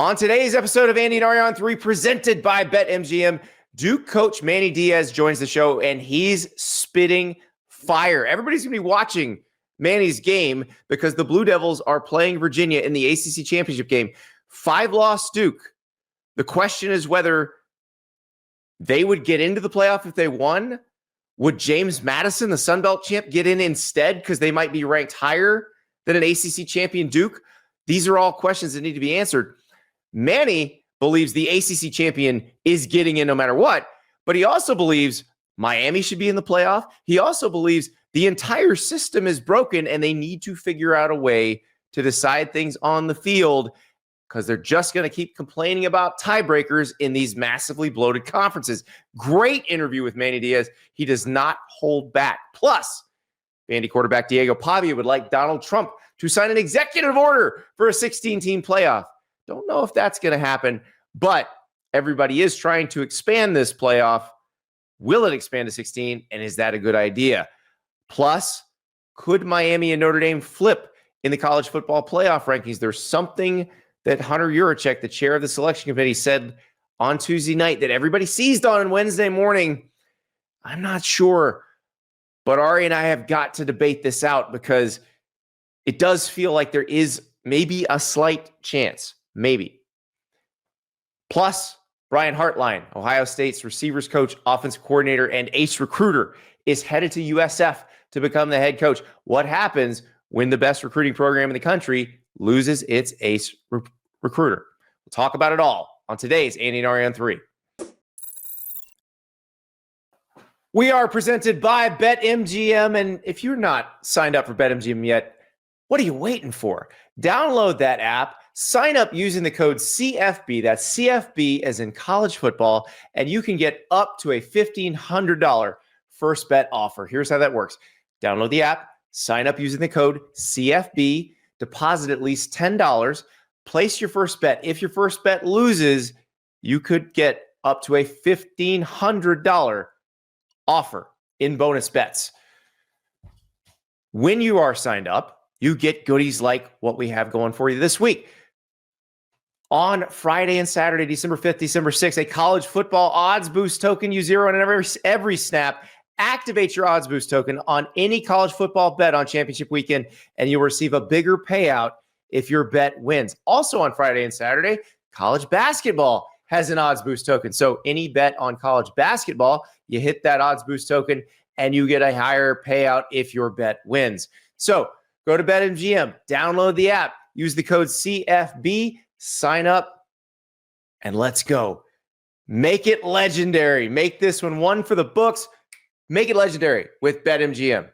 On today's episode of Andy and Ari on 3, presented by BetMGM, Duke coach Manny Diaz joins the show, and he's spitting fire. Everybody's going to be watching Manny's game because the Blue Devils are playing Virginia in the ACC championship game. 5-loss Duke. The question is whether they would get into the playoff if they won. Would James Madison, the Sun Belt champ, get in instead because they might be ranked higher than an ACC champion Duke? These are all questions that need to be answered. Manny believes the ACC champion is getting in no matter what, but he also believes Miami should be in the playoff. He also believes the entire system is broken and they need to figure out a way to decide things on the field because they're just going to keep complaining about tiebreakers in these massively bloated conferences. Great interview with Manny Diaz. He does not hold back. Plus, Vandy quarterback Diego Pavia would like Donald Trump to sign an executive order for a 16-team playoff. Don't know if that's going to happen, but everybody is trying to expand this playoff. Will it expand to 16, and is that a good idea? Plus, could Miami and Notre Dame flip in the college football playoff rankings? There's something that Hunter Yurachek, the chair of the selection committee, said on Tuesday night that everybody seized on Wednesday morning. I'm not sure, but Ari and I have got to debate this out because it does feel like there is maybe a slight chance. Maybe. Plus, Brian Hartline, Ohio State's receivers coach, offensive coordinator, and ace recruiter, is headed to USF to become the head coach. What happens when the best recruiting program in the country loses its ace recruiter? We'll talk about it all on today's Andy and Ari on 3. We are presented by BetMGM, and if you're not signed up for BetMGM yet, what are you waiting for? Download that app. Sign up using the code CFB, that's CFB as in college football, and you can get up to a $1,500 first bet offer. Here's how that works. Download the app, sign up using the code CFB, deposit at least $10, place your first bet. If your first bet loses, you could get up to a $1,500 offer in bonus bets. When you are signed up, you get goodies like what we have going for you this week. On Friday and Saturday, December 5th, December 6th, a college football odds boost token. You zero in every snap. Activate your odds boost token on any college football bet on championship weekend, and you'll receive a bigger payout if your bet wins. Also on Friday and Saturday, college basketball has an odds boost token. So any bet on college basketball, you hit that odds boost token, and you get a higher payout if your bet wins. So go to BetMGM, download the app, use the code CFB, sign up, and let's go. Make it legendary. Make this one for the books. Make it legendary with BetMGM.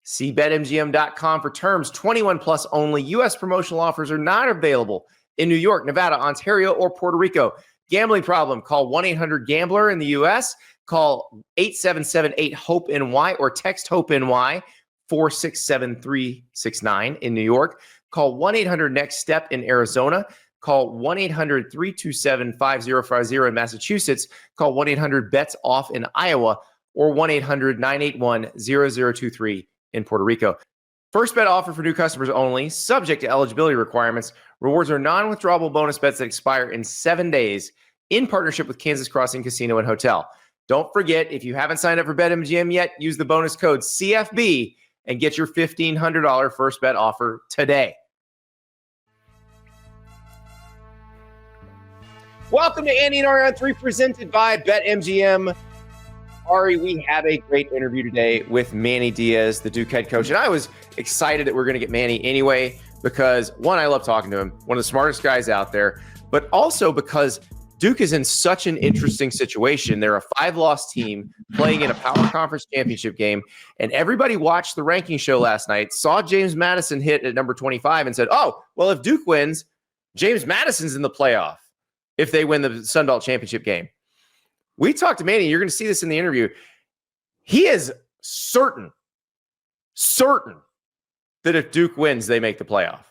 See BetMGM.com for terms. 21 plus only. U.S. promotional offers are not available in New York, Nevada, Ontario, or Puerto Rico. Gambling problem? Call 1-800-GAMBLER in the U.S. Call 877-8-HOPE-NY or text HOPE-NY 467-369 in New York. Call 1-800-NEXT-STEP in Arizona. Call 1-800-327-5050 in Massachusetts. Call 1-800-BETS-OFF in Iowa or 1-800-981-0023 in Puerto Rico. First bet offer for new customers only, subject to eligibility requirements. Rewards are non-withdrawable bonus bets that expire in 7 days in partnership with Kansas Crossing Casino and Hotel. Don't forget, if you haven't signed up for BetMGM yet, use the bonus code CFB and get your $1,500 first bet offer today. Welcome to Andy and Ari on 3, presented by BetMGM. Ari, we have a great interview today with Manny Diaz, the Duke head coach. And I was excited that we're going to get Manny anyway because, one, I love talking to him, one of the smartest guys out there, but also because Duke is in such an interesting situation. They're a 5-loss team playing in a power conference championship game, and everybody watched the ranking show last night, saw James Madison hit at number 25 and said, oh, well, if Duke wins, James Madison's in the playoff if they win the Sun Belt championship game. We talked to Manny. You're going to see this in the interview. He is certain that if Duke wins, they make the playoff.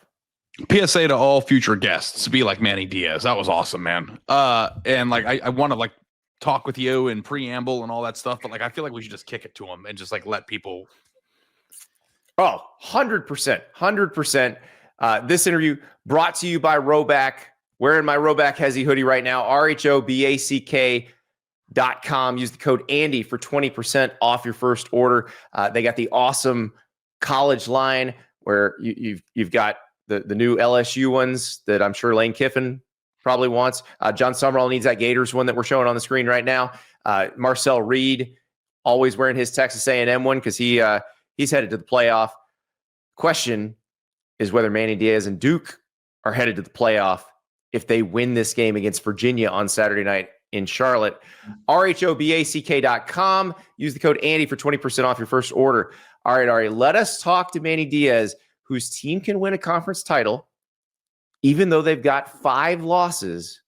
PSA to all future guests, be like Manny Diaz. That was awesome, man. And like, I want to like talk with you and preamble and all that stuff, but like, I feel like we should just kick it to him and just like let people. Oh, 100%. This interview brought to you by Rhoback. Wearing my Rhoback Hezzy hoodie right now, RHOBACK.com. Use the code Andy for 20% off your first order. They got the awesome college line where you've got the new LSU ones that I'm sure Lane Kiffin probably wants. John Summerall needs that Gators one that we're showing on the screen right now. Marcel Reed always wearing his Texas A&M one because he's headed to the playoff. Question is whether Manny Diaz and Duke are headed to the playoff if they win this game against Virginia on Saturday night in Charlotte. RHOBACK.com. Use the code Andy for 20% off your first order. All right, Ari, let us talk to Manny Diaz, whose team can win a conference title, even though they've got 5 losses.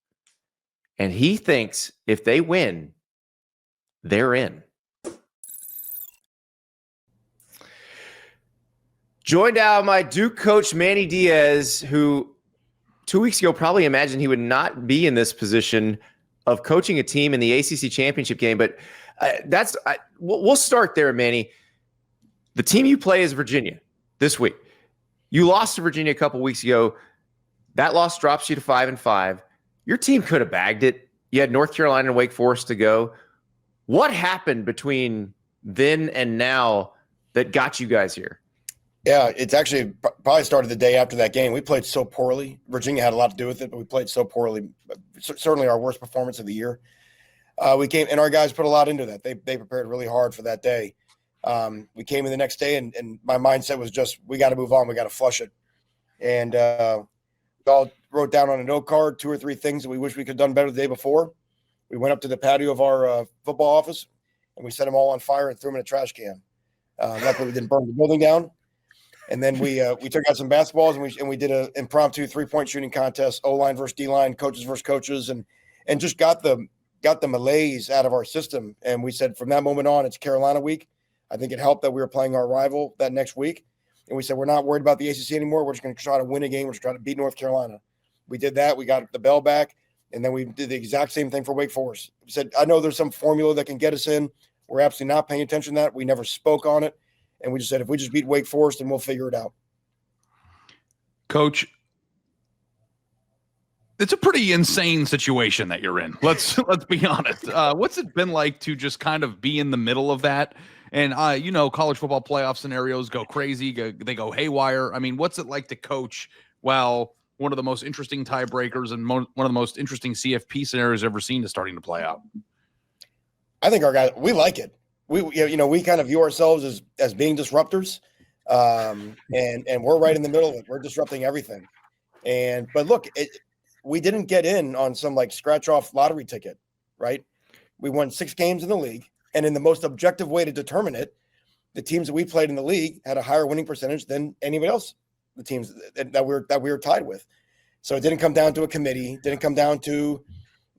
And he thinks if they win, they're in. Joined now by Duke coach Manny Diaz, who 2 weeks ago probably imagined he would not be in this position of coaching a team in the ACC championship game. But we'll start there, Manny. The team you play is Virginia this week. You lost to Virginia a couple weeks ago. That loss drops you to 5-5. Your team could have bagged it. You had North Carolina and Wake Forest to go. What happened between then and now that got you guys here? Yeah, it's actually probably started the day after that game. We played so poorly. Virginia had a lot to do with it, but we played so poorly. Certainly our worst performance of the year. We came, and our guys put a lot into that. They prepared really hard for that day. We came in the next day, and my mindset was just, we got to move on. We got to flush it. And we all wrote down on a note card 2 or 3 things that we wish we could have done better the day before. We went up to the patio of our football office, and we set them all on fire and threw them in a trash can. Luckily, we didn't burn the building down. And then we took out some basketballs, and we did an impromptu 3-point shooting contest, O-line versus D-line, coaches versus coaches, and just got the malaise out of our system. And we said from that moment on, it's Carolina week. I think it helped that we were playing our rival that next week. And we said, we're not worried about the ACC anymore. We're just going to try to win a game. We're just trying to beat North Carolina. We did that. We got the bell back. And then we did the exact same thing for Wake Forest. We said, I know there's some formula that can get us in. We're absolutely not paying attention to that. We never spoke on it. And we just said, if we just beat Wake Forest, then we'll figure it out. Coach, it's a pretty insane situation that you're in. Let's be honest. What's it been like to just kind of be in the middle of that? And college football playoff scenarios go crazy. They go haywire. I mean, what's it like to coach while one of the most interesting tiebreakers and one of the most interesting CFP scenarios I've ever seen is starting to play out? I think our guys, we like it. We kind of view ourselves as being disruptors, and we're right in the middle of it. We're disrupting everything. But look, we didn't get in on some like scratch off lottery ticket, right? We won 6 games in the league, and in the most objective way to determine it, the teams that we played in the league had a higher winning percentage than anybody else, the teams that we were tied with. So it didn't come down to a committee, didn't come down to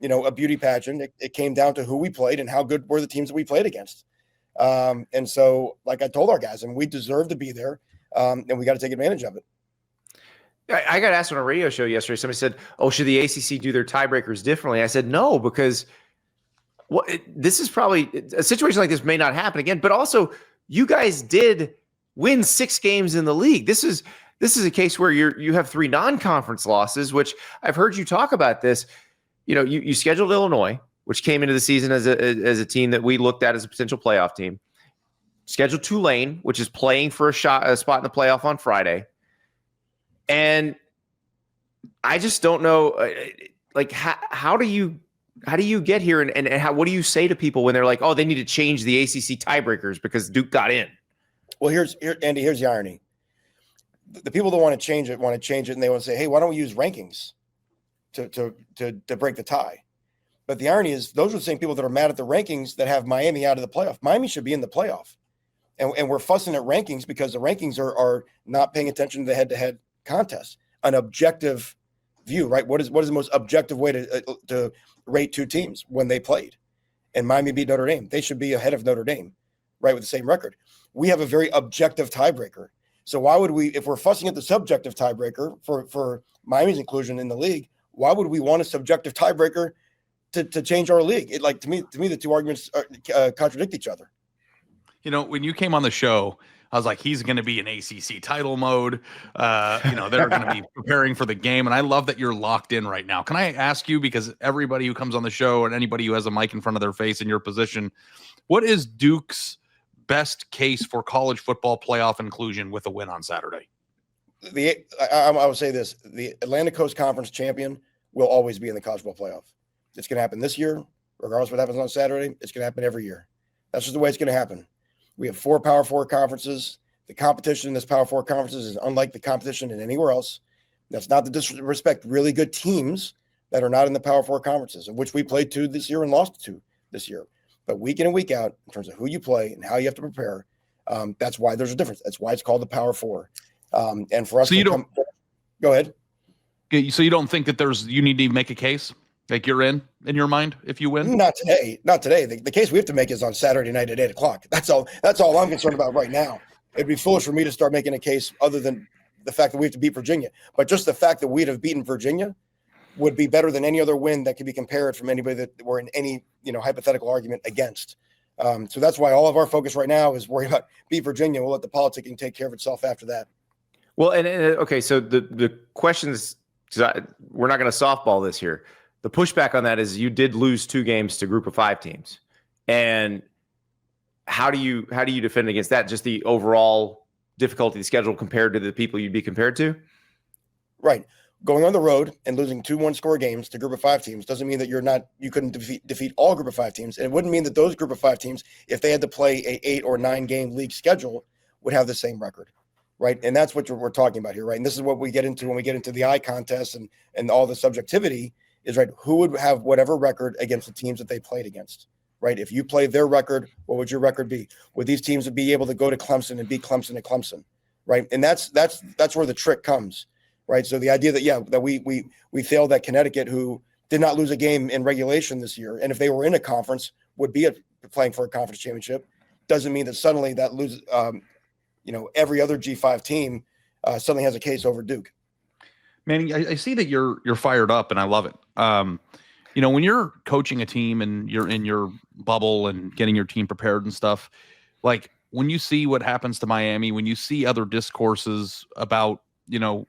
a beauty pageant. It came down to who we played and how good were the teams that we played against. And so, like I told our guys, and we deserve to be there, and we got to take advantage of it. I got asked on a radio show yesterday. Somebody said, "Oh, should the ACC do their tiebreakers differently?" I said, "No, because this is probably a situation like this may not happen again. But also, you guys did win 6 games in the league. This is a case where you have 3 non-conference losses, which I've heard you talk about this. You scheduled Illinois, which came into the season as a team that we looked at as a potential playoff team. Scheduled Tulane, which is playing for a spot in the playoff on Friday. And I just don't know, how do you get here, and what do you say to people when they're like, oh, they need to change the ACC tiebreakers because Duke got in? Well, Andy, here's the irony. The people that want to change it, and they want to say, hey, why don't we use rankings to break the tie? But the irony is those are the same people that are mad at the rankings that have Miami out of the playoff. Miami should be in the playoff. And we're fussing at rankings because the rankings are not paying attention to the head-to-head contest. An objective view, right? What is the most objective way to rate 2 teams when they played? And Miami beat Notre Dame. They should be ahead of Notre Dame, right, with the same record. We have a very objective tiebreaker. So why would we, if we're fussing at the subjective tiebreaker for Miami's inclusion in the league, why would we want a subjective tiebreaker to change our league? To me, the 2 arguments contradict each other. When you came on the show, I was like, he's going to be in ACC title mode. They're going to be preparing for the game. And I love that you're locked in right now. Can I ask you, because everybody who comes on the show and anybody who has a mic in front of their face in your position, what is Duke's best case for college football playoff inclusion with a win on Saturday? I would say this: the Atlantic Coast Conference champion will always be in the college football playoff. It's going to happen this year, regardless of what happens on Saturday. It's going to happen every year. That's just the way it's going to happen. We have 4 Power 4 conferences. The competition in this Power 4 conferences is unlike the competition in anywhere else. That's not to disrespect really good teams that are not in the Power 4 conferences, of which we played 2 this year and lost 2 this year. But week in and week out, in terms of who you play and how you have to prepare, that's why there's a difference. That's why it's called the Power 4. And for us, go ahead. So you don't think that you need to make a case like you're in your mind if you win? Not today. The case we have to make is on Saturday night at 8:00. That's all I'm concerned about right now. It'd be foolish for me to start making a case other than the fact that we have to beat Virginia. But just the fact that we'd have beaten Virginia would be better than any other win that could be compared from anybody that we're in any hypothetical argument against. So that's why all of our focus right now is worry about beat Virginia. We'll let the politicking take care of itself after that. Well, and okay, so the questions, we're not going to softball this here. The pushback on that is you did lose 2 games to Group of 5 teams, and how do you defend against that? Just the overall difficulty of the schedule compared to the people you'd be compared to? Right. Going on the road and losing 2 one-score games to Group of 5 teams doesn't mean that you couldn't defeat all Group of 5 teams, and it wouldn't mean that those Group of 5 teams, if they had to play a 8 or 9 game league schedule, would have the same record. Right. And that's what we're talking about here. Right. And this is what we get into when we get into the eye contest and all the subjectivity is, right, who would have whatever record against the teams that they played against. Right. If you played their record, what would your record be? Would these teams be able to go to Clemson and beat Clemson at Clemson? Right. And that's where the trick comes. Right. So the idea that we failed at Connecticut, who did not lose a game in regulation this year, and if they were in a conference would be playing for a conference championship, doesn't mean that suddenly that loses. Every other G5 team suddenly has a case over Duke. Manny, I see that you're fired up, and I love it. When you're coaching a team and you're in your bubble and getting your team prepared and stuff, like when you see what happens to Miami, when you see other discourses about,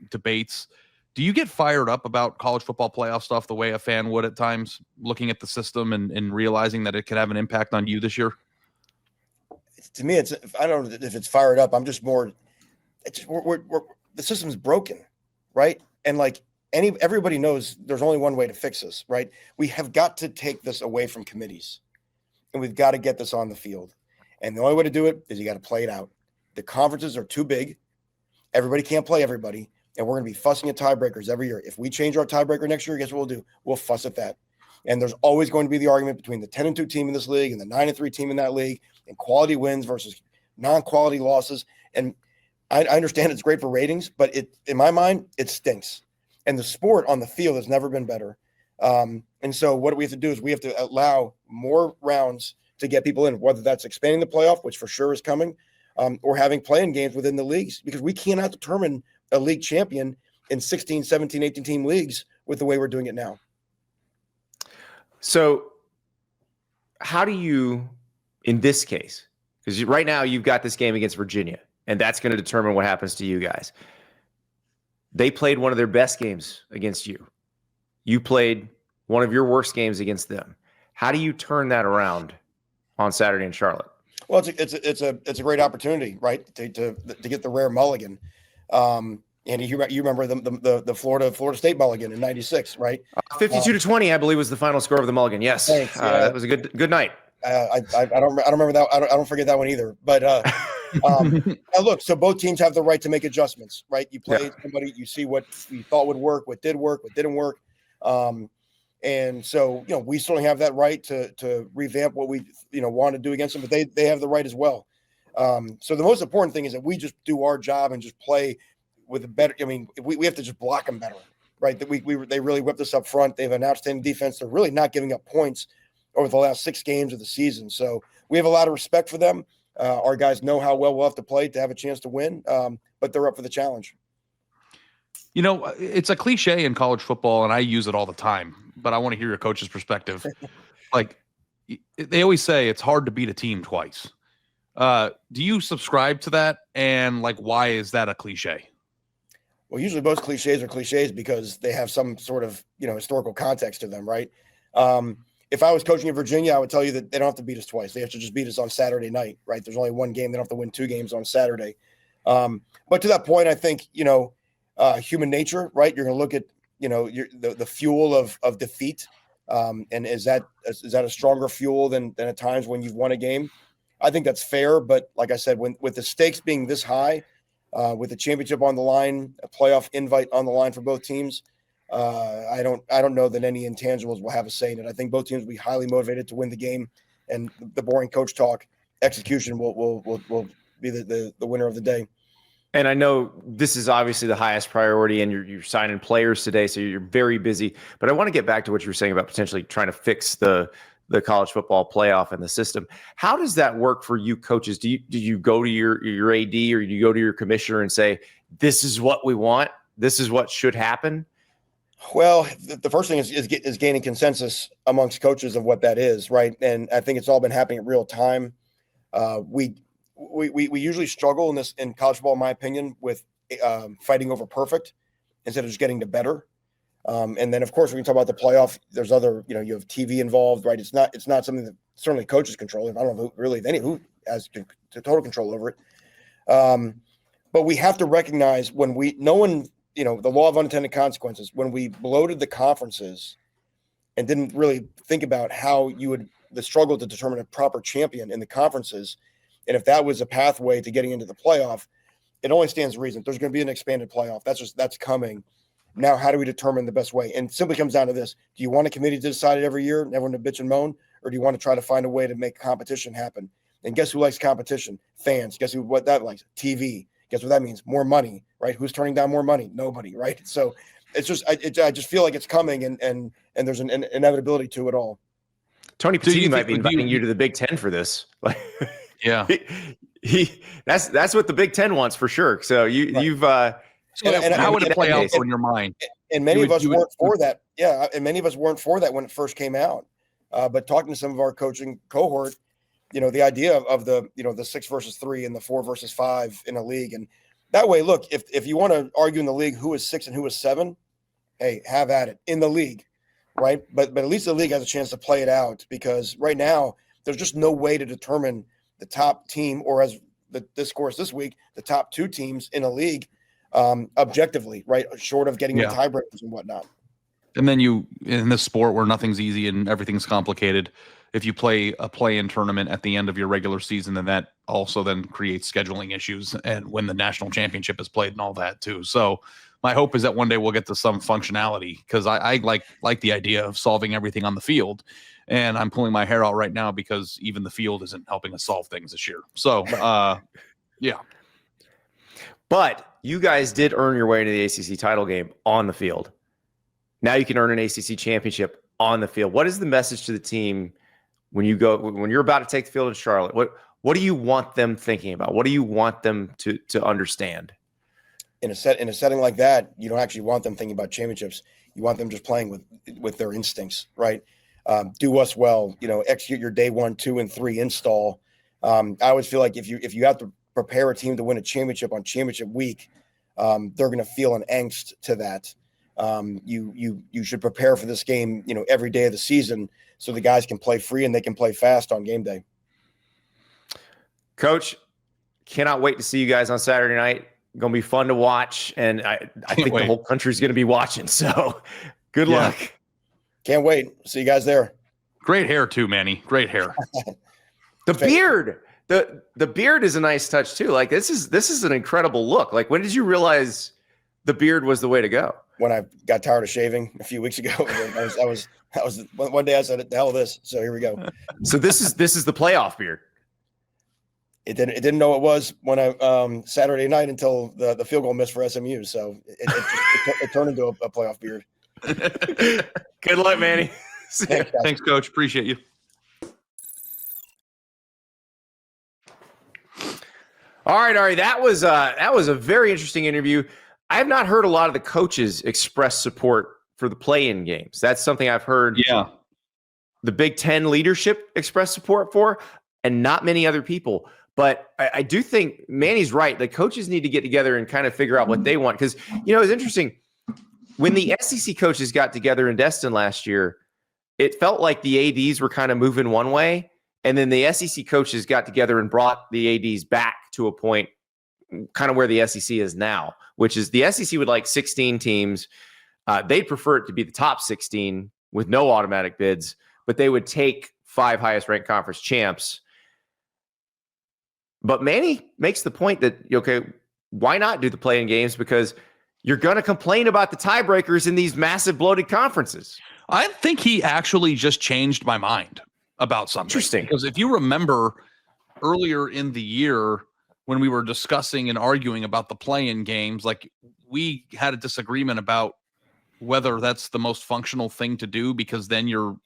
debates, do you get fired up about college football playoff stuff the way a fan would at times, looking at the system and realizing that it could have an impact on you this year? To me, I don't know if it's fired up. I'm just more. The system's broken, right? And everybody knows there's only one way to fix this, right? We have got to take this away from committees, and we've got to get this on the field. And the only way to do it is you got to play it out. The conferences are too big. Everybody can't play everybody, and we're going to be fussing at tiebreakers every year. If we change our tiebreaker next year, guess what we'll do? We'll fuss at that. And there's always going to be the argument between the 10-2 team in this league and the 9-3 team in that league, and quality wins versus non-quality losses. And I understand it's great for ratings, but in my mind, it stinks. And the sport on the field has never been better. And so what we have to do is we have to allow more rounds to get people in, whether that's expanding the playoff, which for sure is coming, or having play-in games within the leagues, because we cannot determine a league champion in 16, 17, 18 team leagues with the way we're doing it now. So how do you, in this case, because right now you've got this game against Virginia, and that's going to determine what happens to you guys. They played one of their best games against you. You played one of your worst games against them. How do you turn that around on Saturday in Charlotte? Well, it's a great opportunity, right, to get the rare mulligan. Andy, you remember the Florida State mulligan in '96, right? 52-20, I believe, was the final score of the mulligan. Yes, thanks, yeah. That was a good night. I don't remember that. I don't forget that one either. But now look, so both teams have the right to make adjustments, right? You play somebody, you see what you thought would work, what did work, what didn't work, and so we certainly have that right to revamp what we want to do against them, but they have the right as well. So the most important thing is that we just do our job and just play with a better. I mean, we have to just block them better, right? That they really whipped us up front. They have an outstanding defense. They're really not giving up points over the last 6 games of the season. So we have a lot of respect for them. Our guys know how well we'll have to play to have a chance to win, but they're up for the challenge. It's a cliche in college football, and I use it all the time, but I want to hear your coach's perspective. Like they always say, it's hard to beat a team twice. Do you subscribe to that? And like, why is that a cliche? Well, usually most cliches are cliches because they have some sort of, historical context to them, right? If I was coaching in Virginia, I would tell you that they don't have to beat us twice. They have to just beat us on Saturday night, right? There's only one game. They don't have to win 2 games on Saturday. But to that point, I think, human nature, right? You're going to look at, the fuel of defeat. And is that a stronger fuel than at times when you've won a game? I think that's fair. But like I said, with the stakes being this high, with the championship on the line, a playoff invite on the line for both teams, I don't know that any intangibles will have a say in it. I think both teams will be highly motivated to win the game, and the boring coach talk execution will be the winner of the day. And I know this is obviously the highest priority, and you're signing players today, so you're very busy. But I want to get back to what you were saying about potentially trying to fix the college football playoff and the system. How does that work for you coaches? Do you go to your AD, or do you go to your commissioner and say, this is what we want, this is what should happen? Well, the first thing is gaining consensus amongst coaches of what that is, right? And I think it's all been happening in real time. We usually struggle in college football, in my opinion, with fighting over perfect instead of just getting to better. And then, of course, when you talk about the playoff, there's other, you have TV involved, right? It's not something that certainly coaches control. I don't know who has total control over it. But we have to recognize the law of unintended consequences, when we bloated the conferences and didn't really think about how the struggle to determine a proper champion in the conferences. And if that was a pathway to getting into the playoff, it only stands to reason. There's going to be an expanded playoff. That's coming. Now, how do we determine the best way? And it simply comes down to this. Do you want a committee to decide it every year and everyone to bitch and moan? Or do you want to try to find a way to make competition happen? And guess who likes competition? Fans. Guess what that likes? TV. Guess what that means? More money, right? Who's turning down more money? Nobody, right? So it's just, I just feel like it's coming, and there's an inevitability to it all. Tony Petit might be inviting you to the Big Ten for this. Yeah, that's what the Big Ten wants for sure. So you've how would it play out in your mind? And many of us weren't for that. Yeah, and many of us weren't for that when it first came out. But talking to some of our coaching cohort, the idea of the 6 versus 3 and the 4 versus 5 in a league, and that way, look, if you want to argue in the league who is 6 and who is 7, hey, have at it in the league, right? But at least the league has a chance to play it out, because right now there's just no way to determine the top team, or as the discourse this week, the top 2 teams in a league objectively, right? Short of getting the tiebreakers and whatnot. And then in this sport where nothing's easy and everything's complicated, if you play a play-in tournament at the end of your regular season, then that also then creates scheduling issues, and when the national championship is played and all that too. So my hope is that one day we'll get to some functionality, because I like the idea of solving everything on the field, and I'm pulling my hair out right now because even the field isn't helping us solve things this year. So yeah. But you guys did earn your way into the ACC title game on the field. Now you can earn an ACC championship on the field. What is the message to the team when you're about to take the field in Charlotte? What do you want them thinking about? What do you want them to understand? In a setting like that, you don't actually want them thinking about championships. You want them just playing with their instincts, right? Do us well, execute your day 1, 2, and 3 install. I always feel like if you have to prepare a team to win a championship on championship week, they're going to feel an angst to that. You should prepare for this game, every day of the season, so the guys can play free and they can play fast on game day. Coach, cannot wait to see you guys on Saturday night. Going to be fun to watch, and I think the whole country's going to be watching. So good luck. Can't wait. See you guys there. Great hair too, Manny. Great hair. The beard. The beard is a nice touch too. Like this is an incredible look. Like, when did you realize the beard was the way to go? When I got tired of shaving a few weeks ago. I was one day I said, the hell with this. So here we go. So this is the playoff beard. It didn't know it was when I Saturday night until the field goal miss for SMU. So it turned into a playoff beard. Good luck, Manny. Thanks, Coach. Appreciate you. All right, Ari. That was a very interesting interview. I have not heard a lot of the coaches express support for the play-in games. That's something I've heard. Yeah. The Big Ten leadership express support for, and not many other people. But I do think Manny's right. The coaches need to get together and kind of figure out what they want. Because, it's interesting. When the SEC coaches got together in Destin last year, it felt like the ADs were kind of moving one way. And then the SEC coaches got together and brought the ADs back to a point kind of where the SEC is now, which is the SEC would like 16 teams. They'd prefer it to be the top 16 with no automatic bids, but they would take 5 highest ranked conference champs. But Manny makes the point that, okay, why not do the play-in games? Because you're going to complain about the tiebreakers in these massive bloated conferences. I think he actually just changed my mind about something. Interesting. Because if you remember earlier in the year when we were discussing and arguing about the play-in games, like we had a disagreement about whether that's the most functional thing to do, because then you're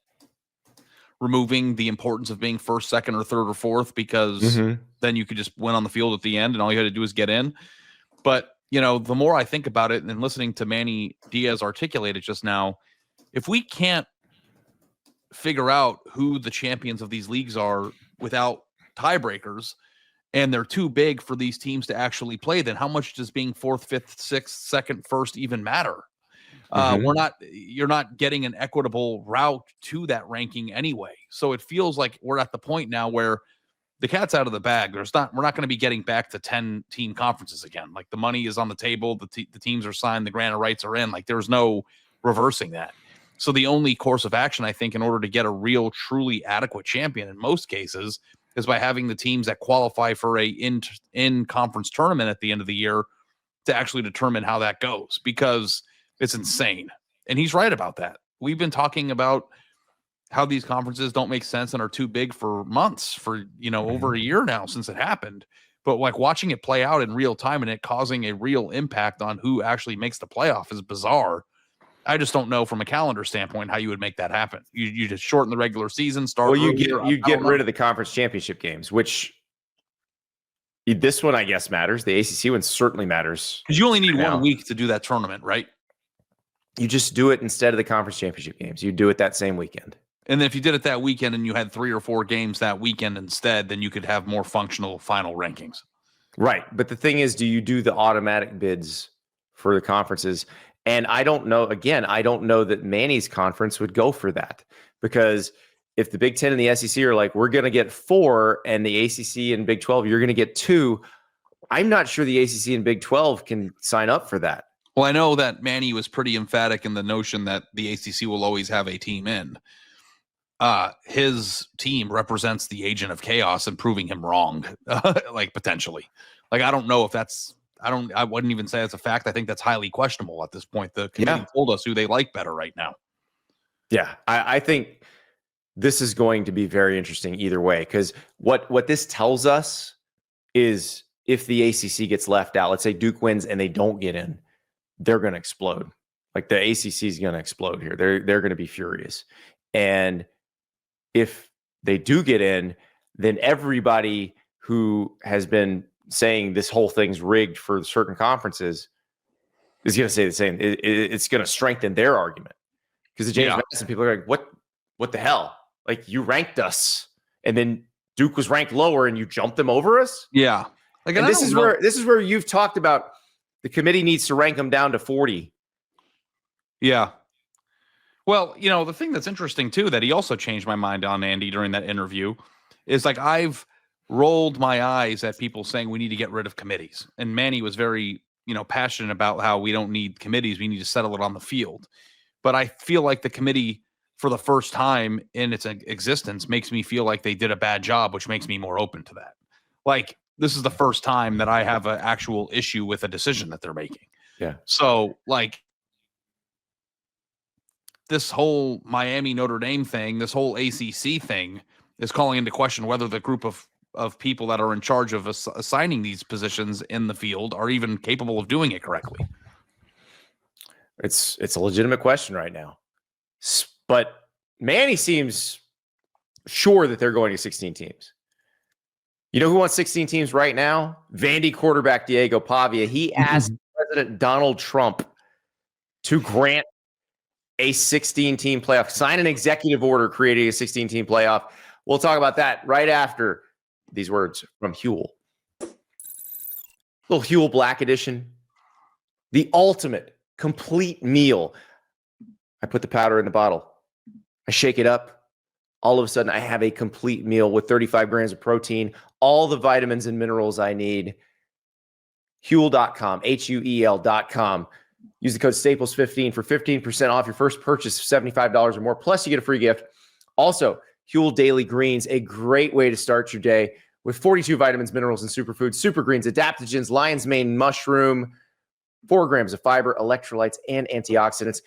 removing the importance of being first, second, or third, or fourth, because then you could just win on the field at the end and all you had to do is get in. But, the more I think about it and listening to Manny Diaz articulate it just now, if we can't figure out who the champions of these leagues are without tiebreakers, and they're too big for these teams to actually play, then how much does being fourth, fifth, sixth, second, first even matter? You're not getting an equitable route to that ranking anyway. So it feels like we're at the point now where the cat's out of the bag. We're not going to be getting back to 10 team conferences again. Like the money is on the table. The teams are signed. The grant of rights are in. Like there's no reversing that. So the only course of action, I think, in order to get a real, truly adequate champion in most cases is by having the teams that qualify for a in-conference tournament at the end of the year to actually determine how that goes, because it's insane. And he's right about that. We've been talking about how these conferences don't make sense and are too big for months, for, over a year now since it happened. But like watching it play out in real time and it causing a real impact on who actually makes the playoff is bizarre. I just don't know from a calendar standpoint how you would make that happen. You just shorten the regular season, start. Well, you get rid of the conference championship games, which this one I guess matters. The ACC one certainly matters because you only need 1 week to do that tournament, right? You just do it instead of the conference championship games. You do it that same weekend. And then if you did it that weekend and you had 3 or 4 games that weekend instead, then you could have more functional final rankings. Right. But the thing is, do you do the automatic bids for the conferences? And I don't know, again, I don't know that Manny's conference would go for that, because if the Big Ten and the SEC are like, we're going to get 4, and the ACC and Big 12, you're going to get 2, I'm not sure the ACC and Big 12 can sign up for that. Well, I know that Manny was pretty emphatic in the notion that the ACC will always have a team in. His team represents the agent of chaos and proving him wrong, like potentially. Like, I don't know if that's, I wouldn't even say it's a fact. I think that's highly questionable at this point. The committee told us who they like better right now. Yeah, I think this is going to be very interesting either way, because what this tells us is if the ACC gets left out, let's say Duke wins and they don't get in, they're going to explode. Like the ACC is going to explode here. They're going to be furious. And if they do get in, then everybody who has been saying this whole thing's rigged for certain conferences is going to say the same. It's going to strengthen their argument, because the James Madison people are like, what the hell? Like, you ranked us, and then Duke was ranked lower, and you jumped them over us. Yeah, like, and this is where you've talked about the committee needs to rank them down to 40. Yeah. Well, the thing that's interesting too, that he also changed my mind on, Andy, during that interview, is like I've rolled my eyes at people saying we need to get rid of committees. And Manny was very, passionate about how we don't need committees. We need to settle it on the field. But I feel like the committee, for the first time in its existence, makes me feel like they did a bad job, which makes me more open to that. Like, this is the first time that I have an actual issue with a decision that they're making. Yeah. So, like, this whole Miami Notre Dame thing, this whole ACC thing is calling into question whether the group of people that are in charge of assigning these positions in the field are even capable of doing it correctly. It's a legitimate question right now. But Manny seems sure that they're going to 16 teams. You know who wants 16 teams right now? Vandy quarterback Diego Pavia. He asked President Donald Trump to grant a 16-team playoff, sign an executive order creating a 16-team playoff. We'll talk about that right after these words from Huel. Little Huel Black Edition. The ultimate complete meal. I put the powder in the bottle. I shake it up. All of a sudden, I have a complete meal with 35 grams of protein, all the vitamins and minerals I need. Huel.com, Huel.com. Use the code Staples15 for 15% off your first purchase of $75 or more. Plus, you get a free gift. Also, Huel Daily Greens, a great way to start your day with 42 vitamins, minerals, and superfoods, super greens, adaptogens, lion's mane mushroom, 4 grams of fiber, electrolytes, and antioxidants.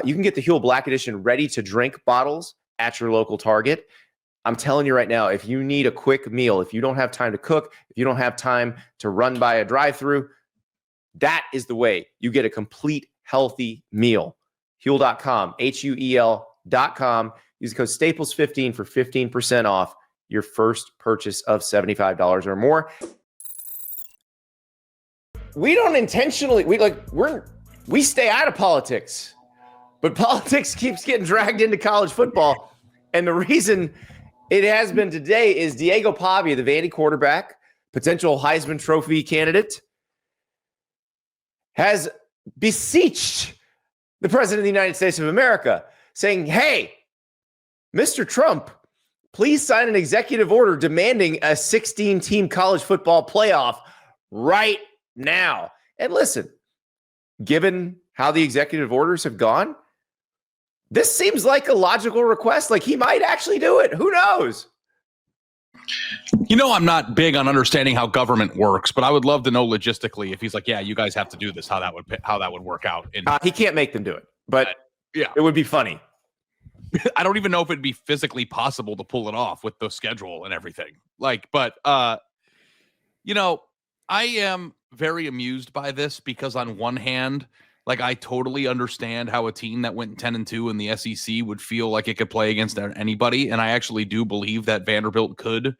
You can get the Huel Black Edition ready-to-drink bottles at your local Target. I'm telling you right now, if you need a quick meal, if you don't have time to cook, if you don't have time to run by a drive-thru, that is the way you get a complete healthy meal. Huel.com, Huel.com. Use the code Staples15 for 15% off your first purchase of $75 or more. We don't intentionally, we stay out of politics, but politics keeps getting dragged into college football. And the reason it has been today is Diego Pavia, the Vandy quarterback, potential Heisman Trophy candidate, has beseeched the President of the United States of America, saying, hey, Mr. Trump, please sign an executive order demanding a 16-team college football playoff right now. And listen, given how the executive orders have gone, this seems like a logical request. Like, he might actually do it. Who knows? You know, I'm not big on understanding how government works, but I would love to know logistically if he's like, yeah, you guys have to do this, how that would work out. He can't make them do it, but yeah, it would be funny. I don't even know if it'd be physically possible to pull it off with the schedule and everything. But you know, I am very amused by this because on one hand, like, I totally understand how a team that went 10-2 in the SEC would feel like it could play against anybody. And I actually do believe that Vanderbilt could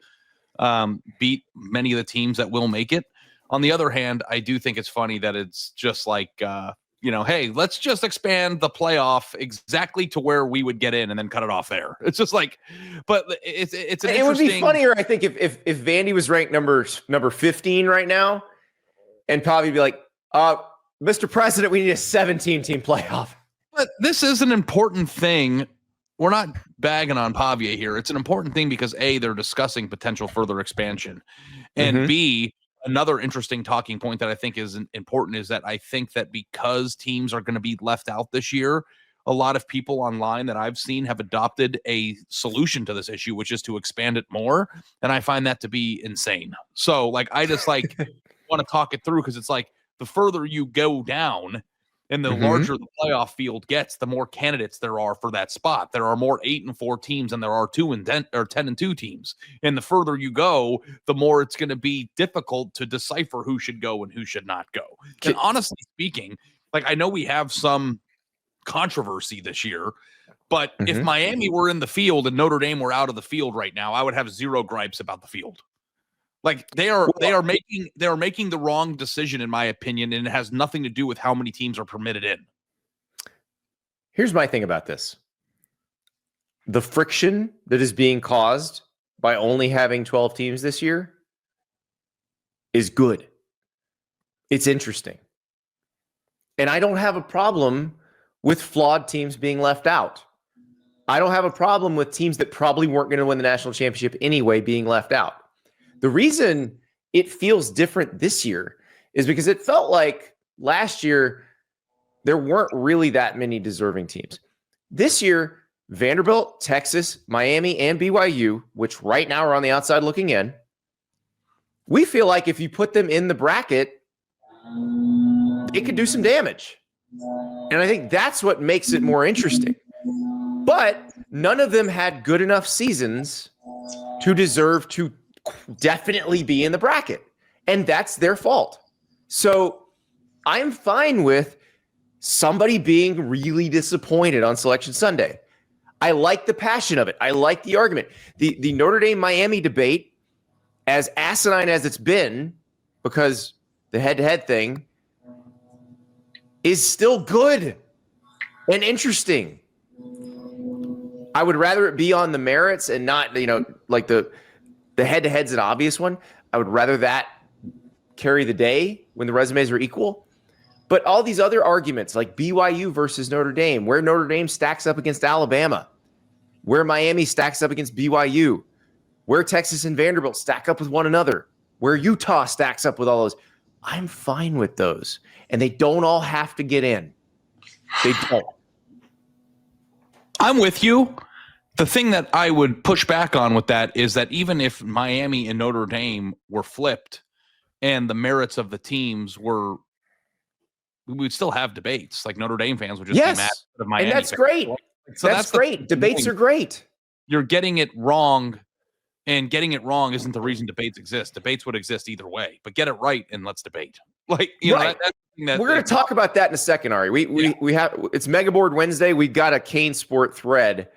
beat many of the teams that will make it. On the other hand, I do think it's funny that it's just like, hey, let's just expand the playoff exactly to where we would get in and then cut it off there. It's just like, but it's an interesting. It would be funnier, I think, if Vandy was ranked number 15 right now, and Pavia would be like, Mr. President, we need a 17-team playoff. But this is an important thing. We're not bagging on Pavia here. It's an important thing because A, they're discussing potential further expansion. And B, another interesting talking point that I think is important is that I think that because teams are going to be left out this year, a lot of people online that I've seen have adopted a solution to this issue, which is to expand it more. And I find that to be insane. So, like, I just want to talk it through because it's like, the further you go down and the larger the playoff field gets, the more candidates there are for that spot. There are more 8-4 teams than there are 10-2 teams. And the further you go, the more it's going to be difficult to decipher who should go and who should not go. And honestly speaking, like, I know we have some controversy this year, but if Miami were in the field and Notre Dame were out of the field right now, I would have zero gripes about the field. Like, they are making the wrong decision, in my opinion, and it has nothing to do with how many teams are permitted in. Here's my thing about this. The friction that is being caused by only having 12 teams this year is good. It's interesting. And I don't have a problem with flawed teams being left out. I don't have a problem with teams that probably weren't going to win the national championship anyway being left out. The reason it feels different this year is because it felt like last year there weren't really that many deserving teams. This year, Vanderbilt, Texas, Miami, and BYU, which right now are on the outside looking in, we feel like if you put them in the bracket, it could do some damage. And I think that's what makes it more interesting. But none of them had good enough seasons to deserve to definitely be in the bracket. And that's their fault. So I'm fine with somebody being really disappointed on Selection Sunday. I like the passion of it. I like the argument. The Notre Dame Miami debate, as asinine as it's been, because the head-to-head thing is still good and interesting. I would rather it be on the merits and not, like The head-to-head's an obvious one. I would rather that carry the day when the resumes are equal. But all these other arguments like BYU versus Notre Dame, where Notre Dame stacks up against Alabama, where Miami stacks up against BYU, where Texas and Vanderbilt stack up with one another, where Utah stacks up with all those. I'm fine with those. And they don't all have to get in. They don't. I'm with you. The thing that I would push back on with that is that even if Miami and Notre Dame were flipped and the merits of the teams were, we would still have debates. Like Notre Dame fans would just be mad at Miami. And that's great. So that's great. Debates are great. You're getting it wrong, and getting it wrong isn't the reason debates exist. Debates would exist either way, but get it right and let's debate. Like, you know, we're going to talk about that in a second, Ari. We have, it's Mega Board Wednesday. We got a Kane Sport thread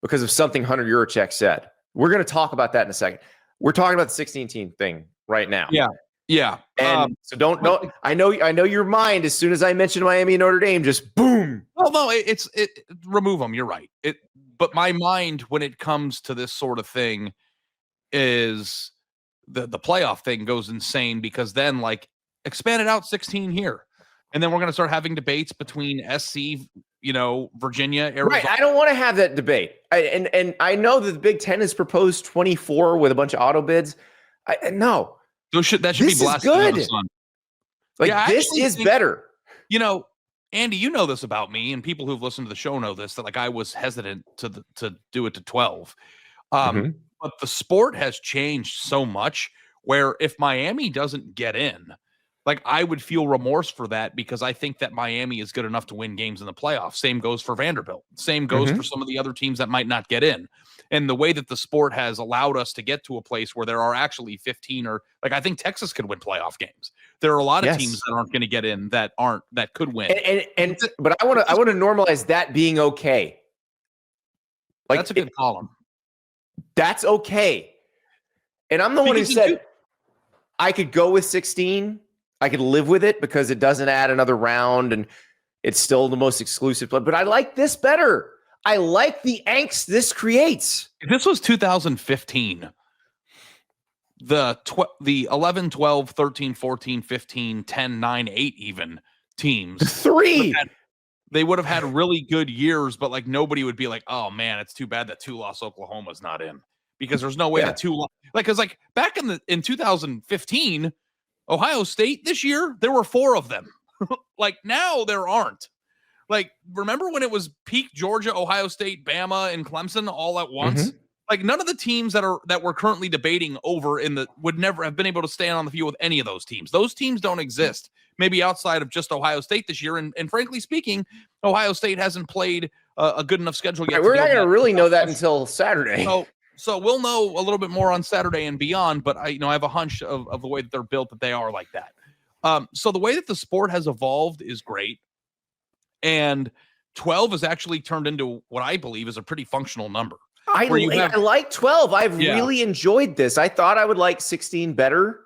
because of something Hunter Yurachek said. We're going to talk about that in a second. We're talking about the 16-team thing right now. Yeah. And so don't. I know your mind. As soon as I mentioned Miami and Notre Dame, just boom. Well, no, it's remove them. You're right. But my mind when it comes to this sort of thing is the playoff thing goes insane, because then like expand it out 16 here, and then we're going to start having debates between SC, Virginia, Arizona. Right. I don't want to have that debate. And I know that the Big Ten has proposed 24 with a bunch of auto bids. No. That should be blasted out of the sun. Like, this is better. Andy, you know this about me, and people who've listened to the show know this, that like I was hesitant to do it to 12. But the sport has changed so much where if Miami doesn't get in, like I would feel remorse for that, because I think that Miami is good enough to win games in the playoffs. Same goes for Vanderbilt. Same goes for some of the other teams that might not get in. And the way that the sport has allowed us to get to a place where there are actually 15, or like I think Texas could win playoff games. There are a lot of teams that aren't going to get in that could win. But I want to normalize that being okay. Like, that's a good column. That's okay. And I'm the one who said I could go with 16. I could live with it because it doesn't add another round and it's still the most exclusive play. But I like this better. I like the angst this creates. If this was 2015, the 11, 12, 13, 14, 15, 10, 9, 8 even teams. They would have had really good years, but like nobody would be like, oh man, it's too bad that 2-loss Oklahoma's not in, because there's no way that because like back in 2015, Ohio State this year, there were 4 of them. Like now there aren't. Like, remember when it was peak Georgia, Ohio State, Bama, and Clemson all at once? Like none of the teams that we're currently debating over would never have been able to stand on the field with any of those teams. Those teams don't exist. Maybe outside of just Ohio State this year. And frankly speaking, Ohio State hasn't played a good enough schedule yet. We're not going to really know that until Saturday. So we'll know a little bit more on Saturday and beyond. But I have a hunch of the way that they're built, that they are like that. So the way that the sport has evolved is great. And 12 has actually turned into what I believe is a pretty functional number. I like 12. I've really enjoyed this. I thought I would like 16 better,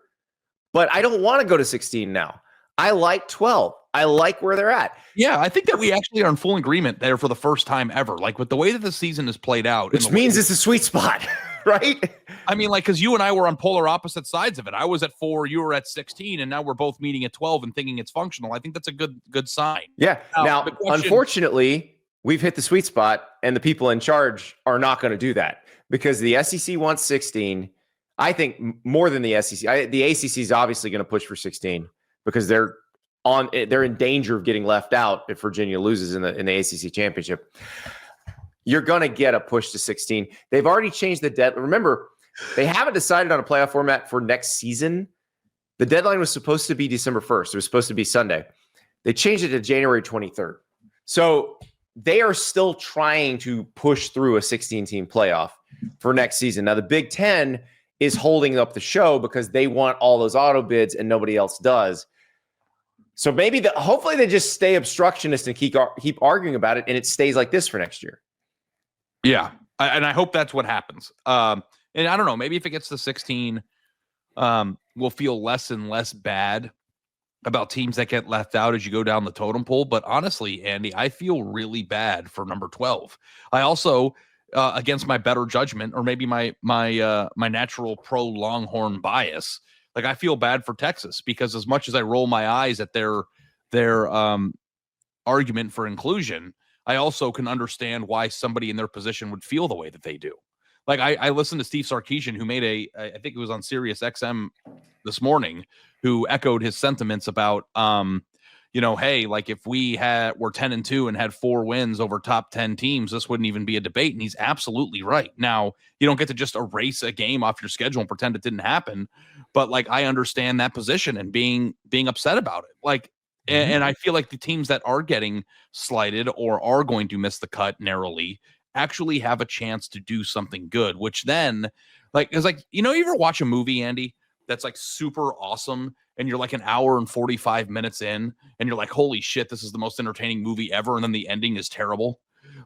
but I don't want to go to 16 now. I like 12. I like where they're at. Yeah, I think that we actually are in full agreement there for the first time ever. Like with the way that the season is played out. Which means it's a sweet spot, right? I mean, like, because you and I were on polar opposite sides of it. I was at 4, you were at 16, and now we're both meeting at 12 and thinking it's functional. I think that's a good sign. Yeah. Now unfortunately, we've hit the sweet spot, and the people in charge are not going to do that, because the SEC wants 16. I think more than the SEC. The ACC is obviously going to push for 16 because they're in danger of getting left out if Virginia loses in the ACC championship. You're going to get a push to 16. They've already changed the deadline. Remember, they haven't decided on a playoff format for next season. The deadline was supposed to be December 1st. It was supposed to be Sunday. They changed it to January 23rd. So they are still trying to push through a 16-team playoff for next season. Now, the Big Ten is holding up the show because they want all those auto bids and nobody else does. So maybe hopefully they just stay obstructionist and keep arguing about it, and it stays like this for next year. Yeah, and I hope that's what happens. And I don't know, maybe if it gets to 16, we'll feel less and less bad about teams that get left out as you go down the totem pole. But honestly, Andy, I feel really bad for number 12. I also, against my better judgment, or maybe my natural pro Longhorn bias. Like, I feel bad for Texas, because as much as I roll my eyes at their argument for inclusion, I also can understand why somebody in their position would feel the way that they do. Like, I listened to Steve Sarkisian, who made I think it was on Sirius XM this morning, who echoed his sentiments about, hey, like, if we were 10-2 and had 4 wins over top 10 teams, this wouldn't even be a debate. And he's absolutely right. Now, you don't get to just erase a game off your schedule and pretend it didn't happen. But, like, I understand that position and being upset about it. Like, and I feel like the teams that are getting slighted or are going to miss the cut narrowly actually have a chance to do something good, which then, like, it's like, you ever watch a movie, Andy, that's like super awesome, and you're like an hour and 45 minutes in, and you're like, holy shit, this is the most entertaining movie ever, and then the ending is terrible.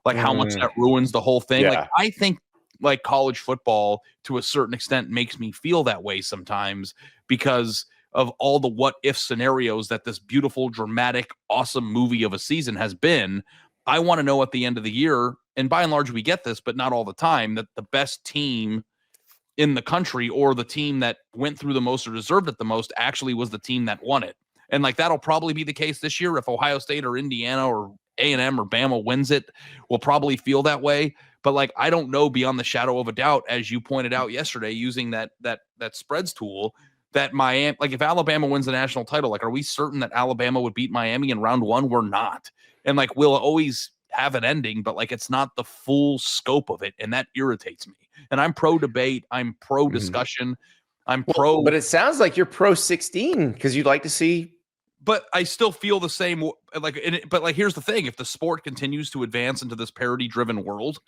Like, how much that ruins the whole thing. Yeah. Like, I think, like, college football to a certain extent makes me feel that way sometimes, because of all the what if scenarios that this beautiful, dramatic, awesome movie of a season has been. I want to know at the end of the year, and by and large we get this, but not all the time, that the best team in the country, or the team that went through the most or deserved it the most, actually was the team that won it. And, like, that'll probably be the case this year. If Ohio State or Indiana or A&M or Bama wins it, we'll probably feel that way. But, like, I don't know beyond the shadow of a doubt, as you pointed out yesterday, using that spreads tool, that Miami, like, if Alabama wins the national title, like, are we certain that Alabama would beat Miami in round 1? We're not. And, like, we'll always have an ending, but, like, it's not the full scope of it, and that irritates me. And I'm pro debate, I'm pro discussion, I'm pro. But it sounds like you're pro 16 because you'd like to see. But I still feel the same. But like, here's the thing: if the sport continues to advance into this parity-driven world,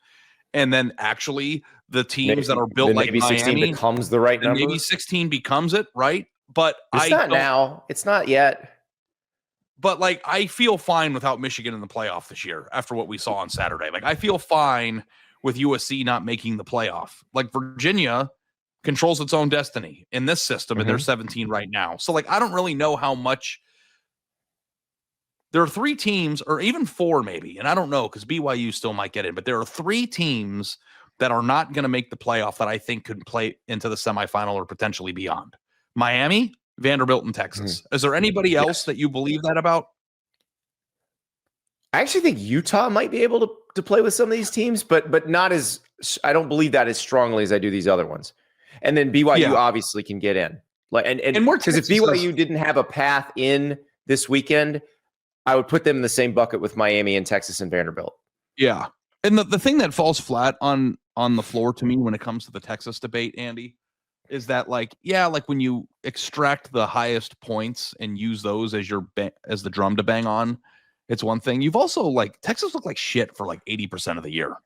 and then actually the teams that are built like maybe 16 Miami becomes the right number. Maybe 16 becomes it, right? But it's not now. It's not yet. But, like, I feel fine without Michigan in the playoff this year after what we saw on Saturday. Like, I feel fine with USC not making the playoff. Like, Virginia controls its own destiny in this system, and they're 17 right now. So, like, I don't really know how much. There are 3 teams, or even 4 maybe, and I don't know, because BYU still might get in, but there are 3 teams that are not going to make the playoff that I think could play into the semifinal or potentially beyond. Miami, Vanderbilt, and Texas. Is there anybody else that you believe that about? I actually think Utah might be able to play with some of these teams, but not as, I don't believe that as strongly as I do these other ones. And then BYU obviously can get in. Like, and because if BYU didn't have a path in this weekend, I would put them in the same bucket with Miami and Texas and Vanderbilt. Yeah. And the thing that falls flat on the floor to me when it comes to the Texas debate, Andy, is that, like, like, when you extract the highest points and use those as as the drum to bang on, it's one thing. You've also, like, Texas looked like shit for like 80% of the year,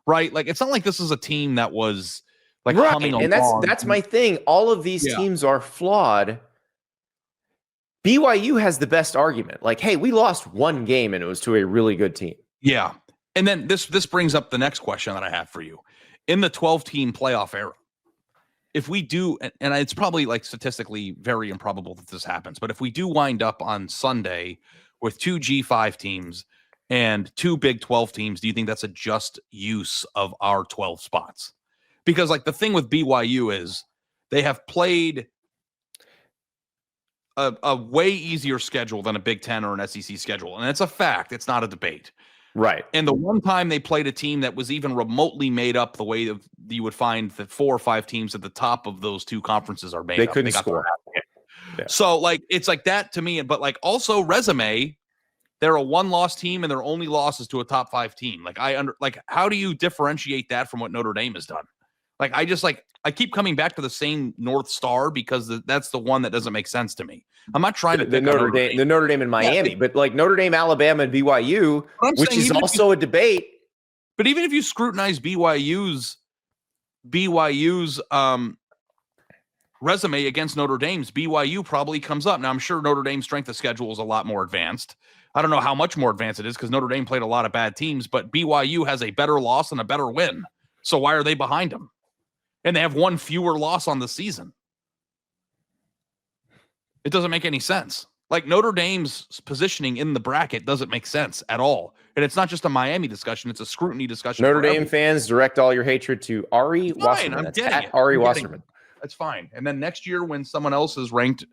right? Like, it's not like this is a team that was like humming along. And that's my thing. All of these teams are flawed. BYU has the best argument. Like, hey, we lost 1 game and it was to a really good team. Yeah. And then this brings up the next question that I have for you. In the 12-team playoff era, if we do, and it's probably, like, statistically very improbable that this happens, but if we do wind up on Sunday with 2 G5 teams and 2 Big 12 teams, do you think that's a just use of our 12 spots? Because, like, the thing with BYU is they have played a way easier schedule than a Big 10 or an SEC schedule. And it's a fact. It's not a debate. Right. And the one time they played a team that was even remotely made up the way that you would find that 4 or 5 teams at the top of those 2 conferences are made they up. Couldn't score. So, like, it's like that to me. But, like, also resume, they're a 1-loss team and their only loss is to a top 5 team. Like, how do you differentiate that from what Notre Dame has done? Like, I keep coming back to the same North Star because that's the one that doesn't make sense to me. I'm not trying to the Notre Dame and Miami, but like Notre Dame, Alabama, and BYU, which is also a debate. But even if you scrutinize BYU's resume against Notre Dame's, BYU probably comes up. Now, I'm sure Notre Dame's strength of schedule is a lot more advanced. I don't know how much more advanced it is because Notre Dame played a lot of bad teams, but BYU has a better loss and a better win. So why are they behind them? And they have 1 fewer loss on the season. It doesn't make any sense. Like Notre Dame's positioning in the bracket doesn't make sense at all. And it's not just a Miami discussion, it's a scrutiny discussion. Notre Dame fans, direct all your hatred to Ari Wasserman. I'm getting it. Ari Wasserman. That's fine. And then next year when someone else is ranked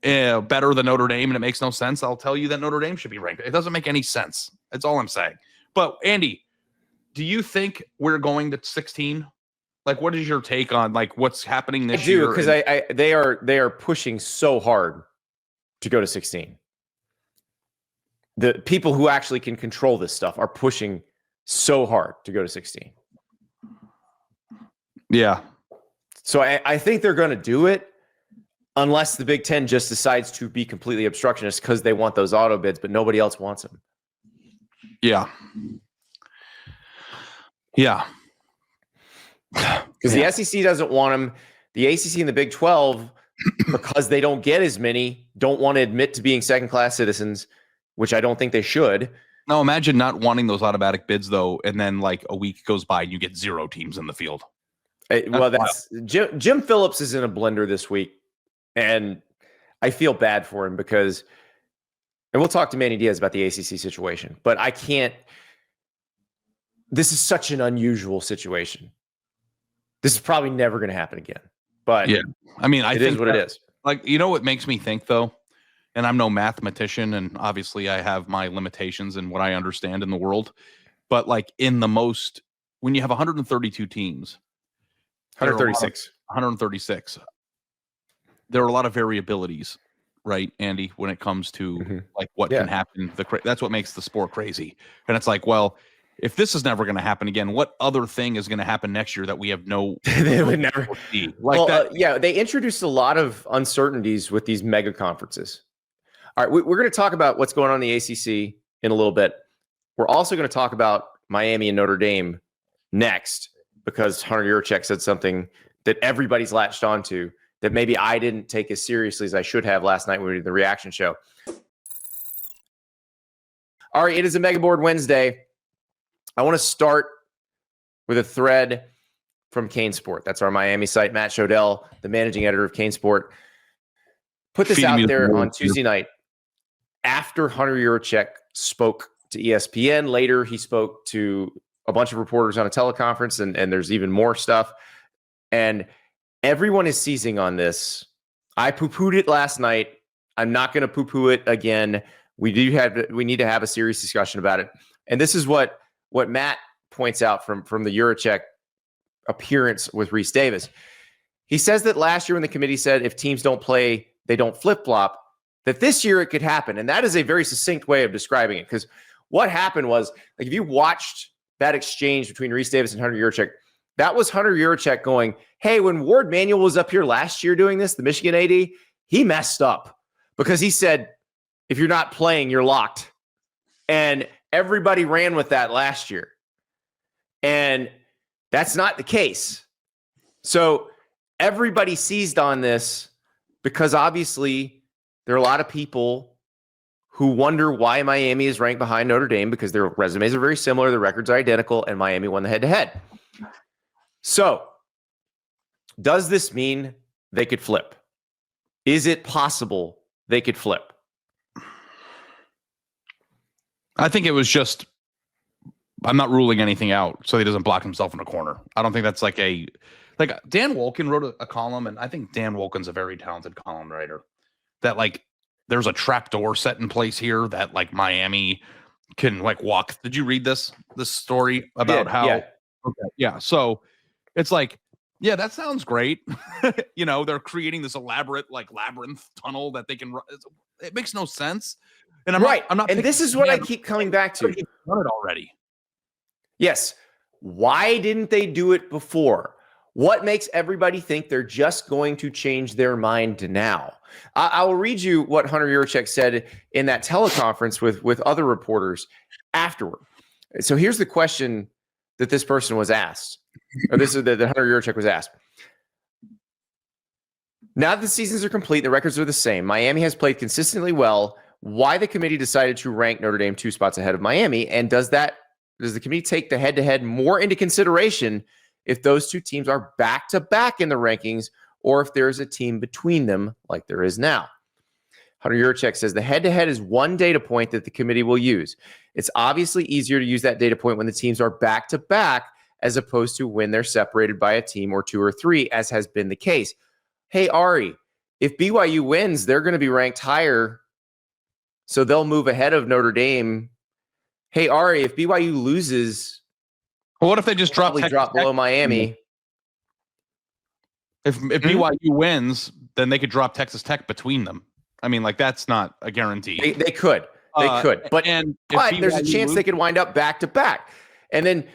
better than Notre Dame and it makes no sense, I'll tell you that Notre Dame should be ranked. It doesn't make any sense. That's all I'm saying. But Andy, do you think we're going to 16? Like, what is your take on like what's happening this year? Because they are pushing so hard to go to 16. The people who actually can control this stuff are pushing so hard to go to 16. Yeah. So I think they're going to do it unless the Big Ten just decides to be completely obstructionist because they want those auto bids, but nobody else wants them. Yeah. Yeah. Because the SEC doesn't want them. The ACC and the Big 12, because they don't get as many, don't want to admit to being second-class citizens, which I don't think they should. No, imagine not wanting those automatic bids, though, and then like a week goes by and you get 0 teams in the field. That's Jim Phillips is in a blender this week, and I feel bad for him because, and we'll talk to Manny Diaz about the ACC situation, but I can't. This is such an unusual situation. This is probably never going to happen again. But yeah, I mean, it is what it is. Like, you know what makes me think though, and I'm no mathematician, and obviously I have my limitations in what I understand in the world, but like when you have 132 teams, 136, there are a lot of variabilities, right, Andy, when it comes to like what can happen. That's what makes the sport crazy. And it's like, well, if this is never going to happen again, what other thing is going to happen next year that we have no? They would never. Like they introduced a lot of uncertainties with these mega conferences. All right, we're going to talk about what's going on in the ACC in a little bit. We're also going to talk about Miami and Notre Dame next because Hunter Yurachek said something that everybody's latched onto that maybe I didn't take as seriously as I should have last night when we did the reaction show. All right, it is a Mega Board Wednesday. I want to start with a thread from Kane Sport. That's our Miami site. Matt Shodell, the managing editor of Kane Sport, put this out there on Tuesday night after Hunter Yurachek spoke to ESPN. Later, he spoke to a bunch of reporters on a teleconference, and there's even more stuff. And everyone is seizing on this. I poo-pooed it last night. I'm not going to poo-poo it again. We need to have a serious discussion about it. And this is what Matt points out from the Yurachek appearance with Reese Davis. He says that last year when the committee said if teams don't play, they don't flip-flop, that this year it could happen. And that is a very succinct way of describing it. Because what happened was, like, if you watched that exchange between Reese Davis and Hunter Yurachek, that was Hunter Yurachek going, hey, when Ward Manuel was up here last year doing this, the Michigan AD, he messed up because he said, if you're not playing, you're locked. And everybody ran with that last year. And that's not the case. So everybody seized on this because obviously there are a lot of people who wonder why Miami is ranked behind Notre Dame because their resumes are very similar, their records are identical, and Miami won the head-to-head. So does this mean they could flip? Is it possible they could flip? I think it was just, I'm not ruling anything out so he doesn't block himself in a corner. I don't think that's like Dan Wolken wrote a column, and I think Dan Wolken's a very talented column writer, that like there's a trap door set in place here that like Miami can like walk. Did you read this story about how? Yeah. Okay. Yeah. So it's like, yeah, that sounds great. You know, they're creating this elaborate like labyrinth tunnel that they can run. It makes no sense. And I'm not. And this is what I keep coming back to. They've done it already. Yes. Why didn't they do it before? What makes everybody think they're just going to change their mind now? I will read you what Hunter Yurachek said in that teleconference with other reporters afterward. So here's the question that this person was asked, or this is that Hunter Yurachek was asked. Now that the seasons are complete, the records are the same. Miami has played consistently well. Why the committee decided to rank Notre Dame 2 spots ahead of Miami, and does the committee take the head-to-head more into consideration if those two teams are back-to-back in the rankings, or if there's a team between them like there is now? Hunter Yurchek says the head-to-head is one data point that the committee will use. It's obviously easier to use that data point when the teams are back-to-back as opposed to when they're separated by a team or 2 or 3, as has been the case. Hey, Ari, if BYU wins, they're going to be ranked higher, so they'll move ahead of Notre Dame. Hey, Ari, if BYU loses, well, what if they just drop below Miami? If BYU wins, then they could drop Texas Tech between them. I mean, like, that's not a guarantee. They could. They could. But there's a chance they could wind up back-to-back. And then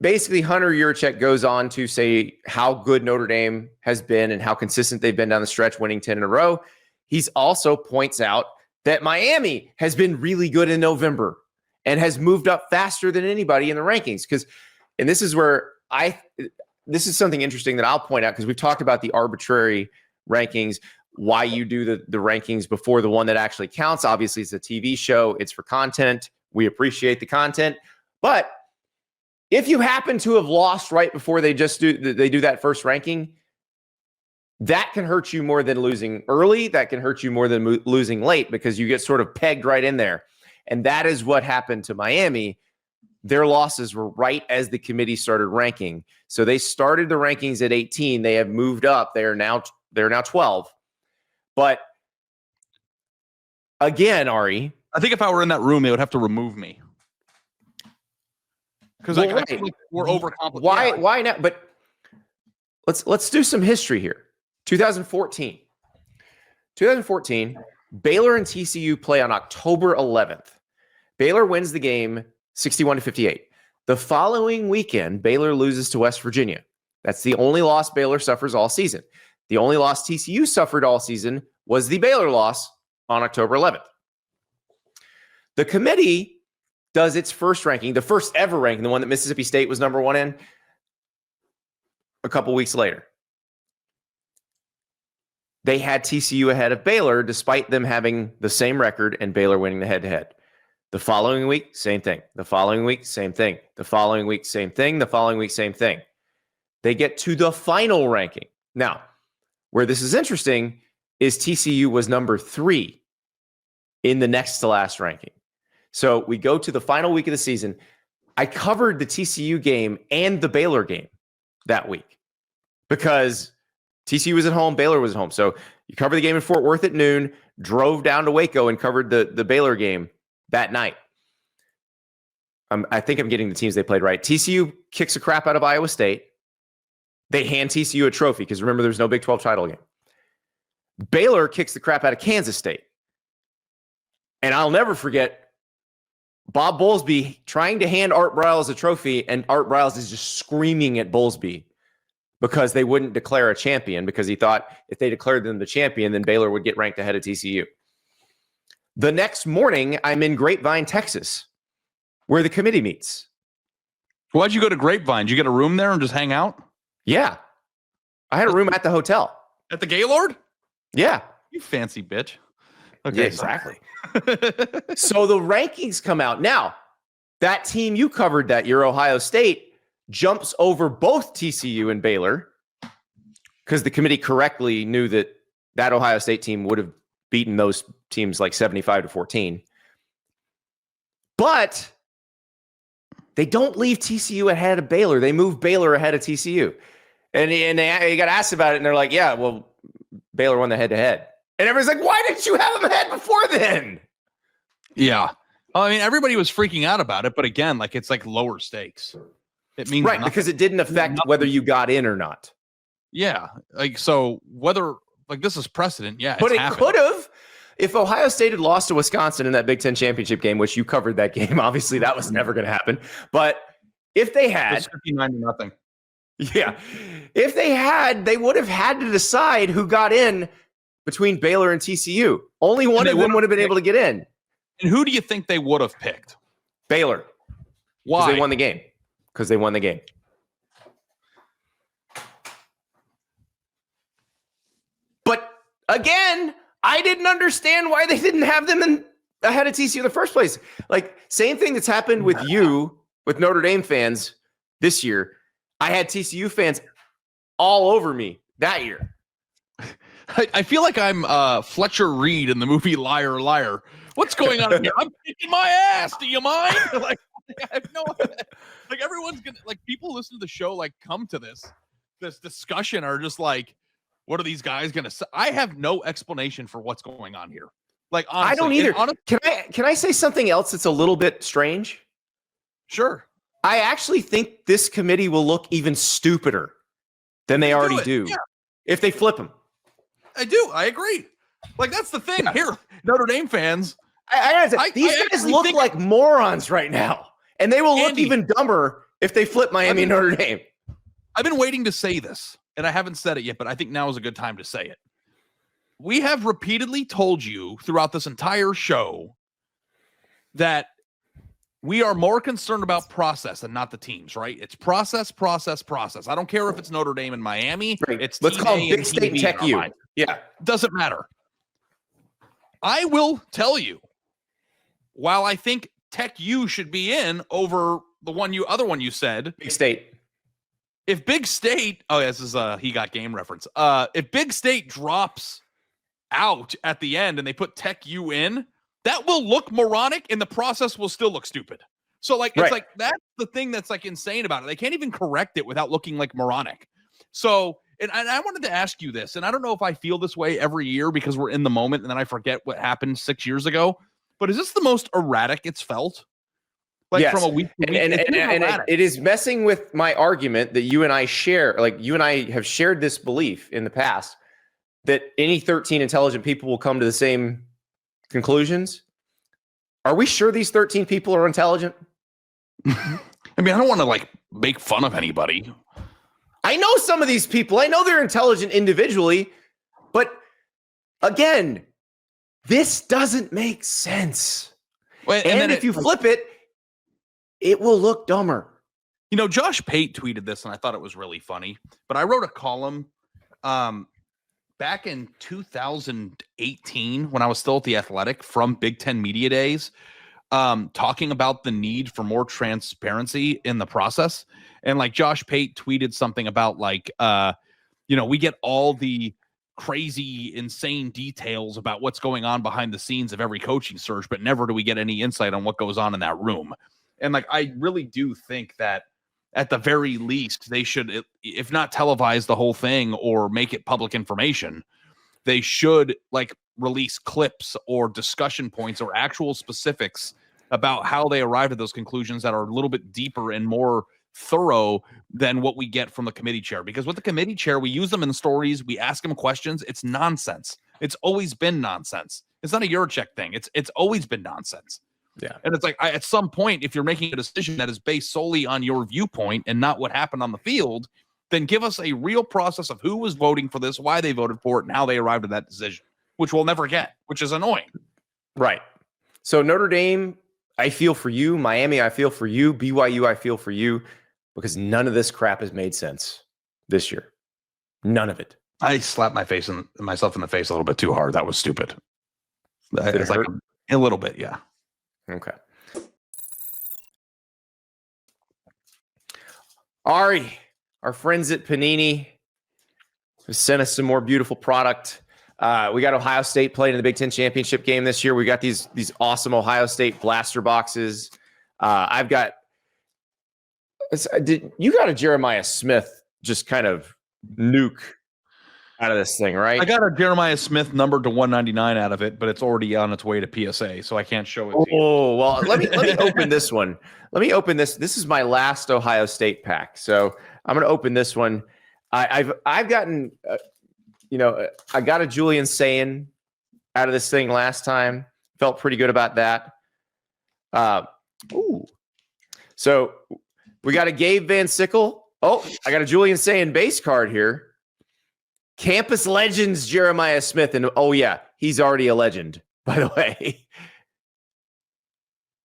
basically Hunter Yurchek goes on to say how good Notre Dame has been and how consistent they've been down the stretch, winning 10 in a row. He's also points out that Miami has been really good in November and has moved up faster than anybody in the rankings. And this is where this is something interesting that I'll point out, because we've talked about the arbitrary rankings, why you do the rankings before the one that actually counts. Obviously, it's a TV show. It's for content. We appreciate the content. But if you happen to have lost right before they do that first ranking, that can hurt you more than losing early. That can hurt you more than losing late, because you get sort of pegged right in there. And that is what happened to Miami. Their losses were right as the committee started ranking. So they started the rankings at 18. They have moved up. They're now 12. But again, Ari, I think if I were in that room, they would have to remove me. Because I feel like we're overcomplicated. Why not? But let's do some history here. 2014, Baylor and TCU play on October 11th. Baylor wins the game 61-58. The following weekend, Baylor loses to West Virginia. That's the only loss Baylor suffers all season. The only loss TCU suffered all season was the Baylor loss on October 11th. The committee does its first ranking, the first ever ranking, the one that Mississippi State was number 1 in, a couple weeks later. They had TCU ahead of Baylor, despite them having the same record and Baylor winning the head-to-head. The following week, same thing. The following week, same thing. The following week, same thing. The following week, same thing. They get to the final ranking. Now, where this is interesting is TCU was number 3 in the next to last ranking. So we go to the final week of the season. I covered the TCU game and the Baylor game that week because TCU was at home, Baylor was at home. So you cover the game in Fort Worth at noon, drove down to Waco and covered the Baylor game that night. I think I'm getting the teams they played right. TCU kicks the crap out of Iowa State. They hand TCU a trophy because remember, there's no Big 12 title game. Baylor kicks the crap out of Kansas State. And I'll never forget Bob Bowlesby trying to hand Art Briles a trophy, and Art Briles is just screaming at Bowlesby because they wouldn't declare a champion, because he thought if they declared them the champion, then Baylor would get ranked ahead of TCU. The next morning, I'm in Grapevine, Texas, where the committee meets. Why'd you go to Grapevine? Did you get a room there and just hang out? Yeah. I had a room at the hotel. At the Gaylord? Yeah. You fancy bitch. Okay. Yeah, exactly. So the rankings come out. Now, that team you covered that year, Ohio State, jumps over both TCU and Baylor because the committee correctly knew that Ohio State team would have beaten those teams like 75-14. But they don't leave TCU ahead of Baylor. They move Baylor ahead of TCU. And they got asked about it, and they're like, yeah, well, Baylor won the head-to-head. And everybody's like, why didn't you have them ahead before then? Yeah. I mean, everybody was freaking out about it, but again, like, it's like lower stakes. It means right, nothing. because it didn't affect whether you got in or not. Yeah. Like, so whether, like, this is precedent, yeah. But it could have. If Ohio State had lost to Wisconsin in that Big Ten championship game, which you covered that game, obviously that was never going to happen. But if they had, 59-0. Yeah, if they had, they would have had to decide who got in between Baylor and TCU. Only one of them would have been able to get in. And who do you think they would have picked? Baylor. Why? Because they won the game. Because they won the game. But again, I didn't understand why they didn't have them ahead of TCU in the first place. Like, same thing that's happened with you, with Notre Dame fans this year. I had TCU fans all over me that year. I feel like I'm Fletcher Reed in the movie Liar Liar. What's going on here? I'm kicking my ass. Do you mind? Like, I have no like everyone's gonna like people listen to the show like come to this discussion are just like, what are these guys gonna say? I have no explanation for what's going on here. Like honestly, I don't either. Honestly, Can I say something else that's a little bit strange? Sure. I actually think this committee will look even stupider than they already do if they flip them. I do. I agree. Like that's the thing here, Notre Dame fans. I gotta say, these guys look like morons right now, and they will look even dumber if they flip Miami and Notre Dame. I've been waiting to say this, and I haven't said it yet, but I think now is a good time to say it. We have repeatedly told you throughout this entire show that we are more concerned about process and not the teams, right? It's process. I don't care if it's Notre Dame and Miami. Right. It's let's Team call A them Big and State Team B Tech in U. our mind. Yeah. Doesn't matter. I will tell you, while I think Tech U should be in over the other one you said, Big State. If Big State, this is he got game reference. If Big State drops out at the end and they put Tech U in, that will look moronic and the process will still look stupid. So like it's like that's the thing that's like insane about it. They can't even correct it without looking like moronic. So and I wanted to ask you this, and I don't know if I feel this way every year because we're in the moment and then I forget what happened 6 years ago. But is this the most erratic it's felt? Like yes. From a week to week, and it is messing with my argument that you and I share. Like you and I have shared this belief in the past that any 13 intelligent people will come to the same conclusions. Are we sure these 13 people are intelligent? I mean, I don't want to like make fun of anybody. I know some of these people. I know they're intelligent individually, but again, this doesn't make sense. Well, and if you flip it, it will look dumber. You know, Josh Pate tweeted this, and I thought it was really funny. But I wrote a column back in 2018 when I was still at The Athletic from Big Ten Media Days, talking about the need for more transparency in the process. And like Josh Pate tweeted something about like, we get all the crazy, insane details about what's going on behind the scenes of every coaching search, but never do we get any insight on what goes on in that room. And like, I really do think that at the very least, they should, if not televise the whole thing or make it public information, they should like release clips or discussion points or actual specifics about how they arrived at those conclusions that are a little bit deeper and more thorough than what we get from the committee chair. Because with the committee chair, we use them in stories, we ask them questions. It's nonsense. It's always been nonsense. It's not a Eurocheck thing. It's always been nonsense. Yeah. And it's like, at some point, if you're making a decision that is based solely on your viewpoint and not what happened on the field, then give us a real process of who was voting for this, why they voted for it, and how they arrived at that decision, which we'll never get, which is annoying. Right. So Notre Dame, I feel for you. Miami, I feel for you. BYU, I feel for you, because none of this crap has made sense this year. None of it. I slapped myself in the face a little bit too hard. That was stupid. It's like a little bit, yeah. Okay. Ari, our friends at Panini have sent us some more beautiful product. We got Ohio State playing in the Big Ten championship game this year. We got these awesome Ohio State blaster boxes. You got a Jeremiah Smith just kind of nuke out of this thing, right? I got a Jeremiah Smith numbered to 199 out of it, but it's already on its way to PSA, so I can't show it to you. Oh, well, let me open this one. Let me open this. This is my last Ohio State pack. So I'm going to open this one. I've gotten, I got a Julian Sayin out of this thing last time. Felt pretty good about that. So we got a Gabe Van Sickle. Oh, I got a Julian Sayin base card here. Campus Legends Jeremiah Smith. And oh, yeah, he's already a legend, by the way.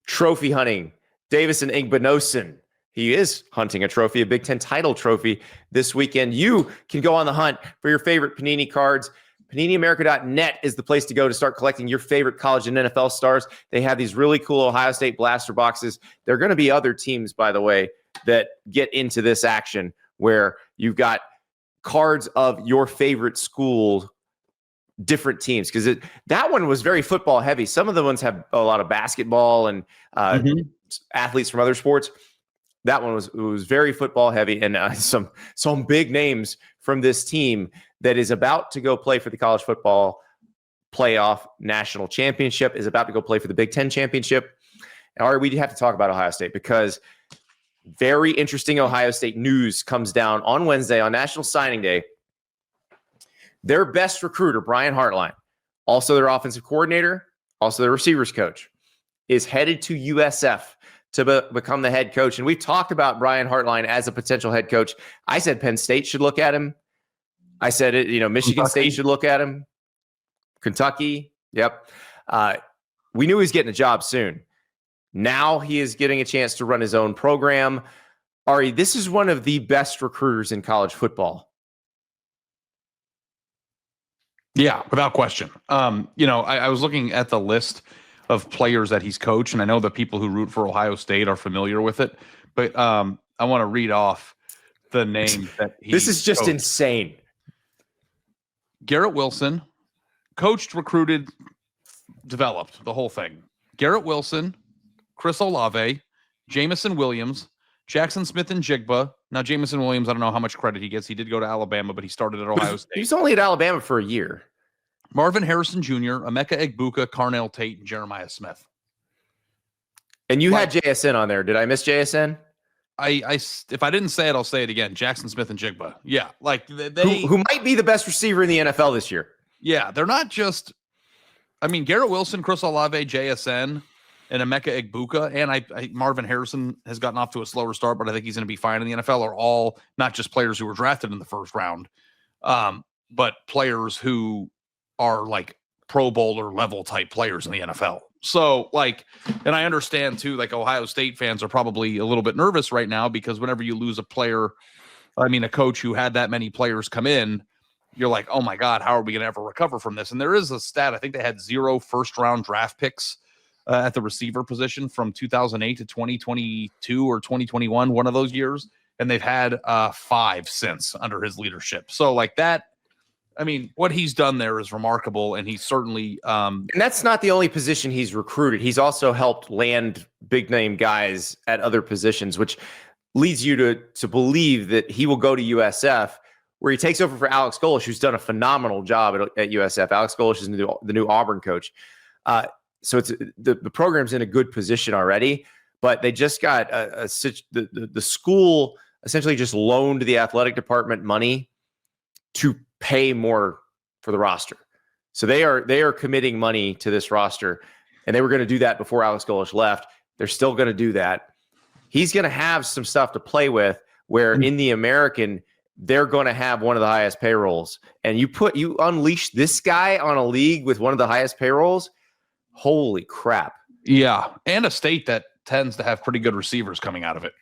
Trophy hunting. Davison Igbinosun. He is hunting a trophy, a Big Ten title trophy this weekend. You can go on the hunt for your favorite Panini cards. PaniniAmerica.net is the place to go to start collecting your favorite college and NFL stars. They have these really cool Ohio State blaster boxes. There are going to be other teams, by the way, that get into this action where you've got cards of your favorite school different teams, because that one was very football heavy. Some of the ones have a lot of basketball and athletes from other sports. That one was very football heavy, and some big names from this team that is about to go play for the college football playoff national championship, is about to go play for the Big Ten championship. And Ari, we have to talk about Ohio State, because very interesting Ohio State news comes down on Wednesday on National Signing Day. Their best recruiter, Brian Hartline, also their offensive coordinator, also their receivers coach, is headed to USF to become the head coach. And we've talked about Brian Hartline as a potential head coach. I said Penn State should look at him. I said Michigan State should look at him. Kentucky. Yep. We knew he was getting a job soon. Now he is getting a chance to run his own program. Ari, this is one of the best recruiters in college football. Yeah, without question. I was looking at the list of players that he's coached, and I know the people who root for Ohio State are familiar with it, but I want to read off the names that he This is just coached. insane. Garrett Wilson, coached, recruited, developed, the whole thing. Garrett Wilson, Chris Olave, Jamison Williams, Jackson Smith and Jigba. Now, Jamison Williams, I don't know how much credit he gets. He did go to Alabama, but he started at Ohio State. He's only at Alabama for a year. Marvin Harrison Jr., Emeka Egbuka, Carnell Tate, and Jeremiah Smith. And you had JSN on there. Did I miss JSN? If I didn't say it, I'll say it again. Jackson Smith and Jigba. Yeah, like they who might be the best receiver in the NFL this year. Yeah, they're not just. I mean, Garrett Wilson, Chris Olave, JSN, and Emeka Egbuka, and Marvin Harrison has gotten off to a slower start, but I think he's going to be fine in the NFL. Are all not just players who were drafted in the first round, but players who are like Pro Bowler level type players in the NFL. So and I understand too, like Ohio State fans are probably a little bit nervous right now, because whenever you lose a player, a coach who had that many players come in, you're like, oh my God, how are we going to ever recover from this? And there is a stat. I think they had 0 first-round draft picks at the receiver position from 2008 to 2022 or 2021, one of those years. And they've had 5 since under his leadership. So like that, what he's done there is remarkable. And he's certainly. And that's not the only position he's recruited. He's also helped land big name guys at other positions, which leads you to believe that he will go to USF, where he takes over for Alex Golesh, who's done a phenomenal job at USF. Alex Golesh is the new Auburn coach. So it's the program's in a good position already, but they just got the school essentially just loaned the athletic department money to pay more for the roster. So they are committing money to this roster, and they were going to do that before Alex Golesh left. They're still going to do that. He's going to have some stuff to play with, where in the American, they're going to have one of the highest payrolls. And you unleash this guy on a league with one of the highest payrolls. Holy crap. Yeah. And a state that tends to have pretty good receivers coming out of it.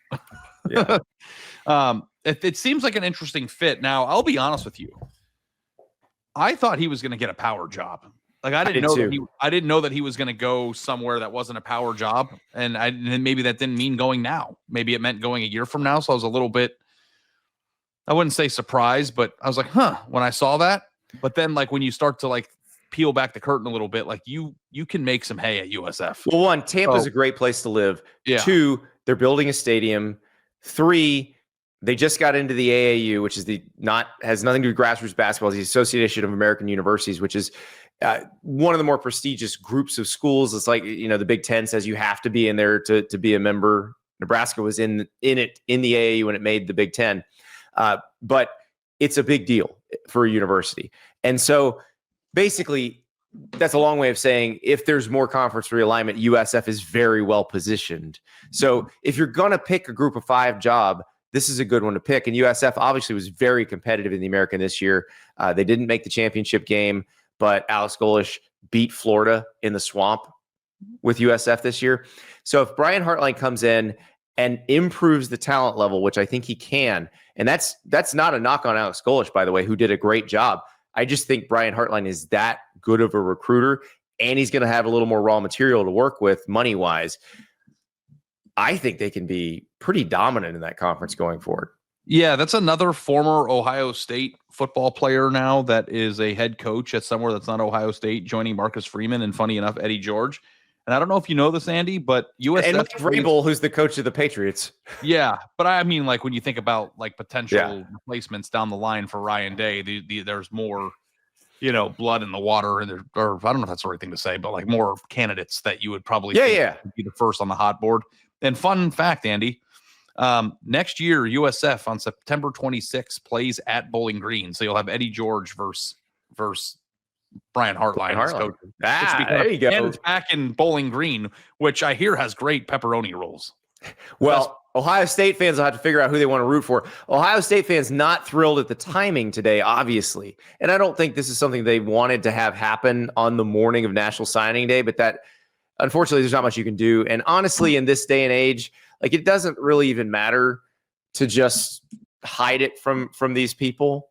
Yeah. It seems like an interesting fit. Now, I'll be honest with you. I thought he was going to get a power job. Like I didn't know that he was going to go somewhere that wasn't a power job. And maybe that didn't mean going now. Maybe it meant going a year from now. So I was a little bit, I wouldn't say surprised, but I was like, when I saw that. But then when you start to peel back the curtain a little bit, you can make some hay at USF. Well, 1, Tampa's a great place to live. Yeah. 2, they're building a stadium. 3, they just got into the AAU, which is has nothing to do with grassroots basketball. It's the Association of American Universities, which is one of the more prestigious groups of schools. It's like, the Big Ten says you have to be in there to be a member. Nebraska was in the AAU when it made the Big Ten. But it's a big deal for a university. And so basically, that's a long way of saying if there's more conference realignment, USF is very well positioned. So if you're going to pick a group of 5 job, this is a good one to pick. And USF obviously was very competitive in the American this year. They didn't make the championship game, but Alex Golesh beat Florida in the swamp with USF this year. So if Brian Hartline comes in and improves the talent level, which I think he can, and that's not a knock on Alex Golesh, by the way, who did a great job. I just think Brian Hartline is that good of a recruiter, and he's going to have a little more raw material to work with money-wise. I think they can be pretty dominant in that conference going forward. Yeah, that's another former Ohio State football player now that is a head coach at somewhere that's not Ohio State, joining Marcus Freeman and, funny enough, Eddie George. And I don't know if you know this, Andy, but USF and Mike Vrabel, who's the coach of the Patriots. Yeah, but I mean, like when you think about like potential replacements down the line for Ryan Day, there's more, blood in the water, and or I don't know if that's the right thing to say, but like more candidates that you would probably would be the first on the hot board. And fun fact, Andy, next year USF on September 26th plays at Bowling Green, so you'll have Eddie George versus Brian Hartline. There you go. And it's back in Bowling Green, which I hear has great pepperoni rolls. Well, Ohio State fans will have to figure out who they want to root for. Ohio State fans not thrilled at the timing today, obviously. And I don't think this is something they wanted to have happen on the morning of National Signing Day, but that, unfortunately, there's not much you can do. And honestly, in this day and age, like, it doesn't really even matter to just hide it from these people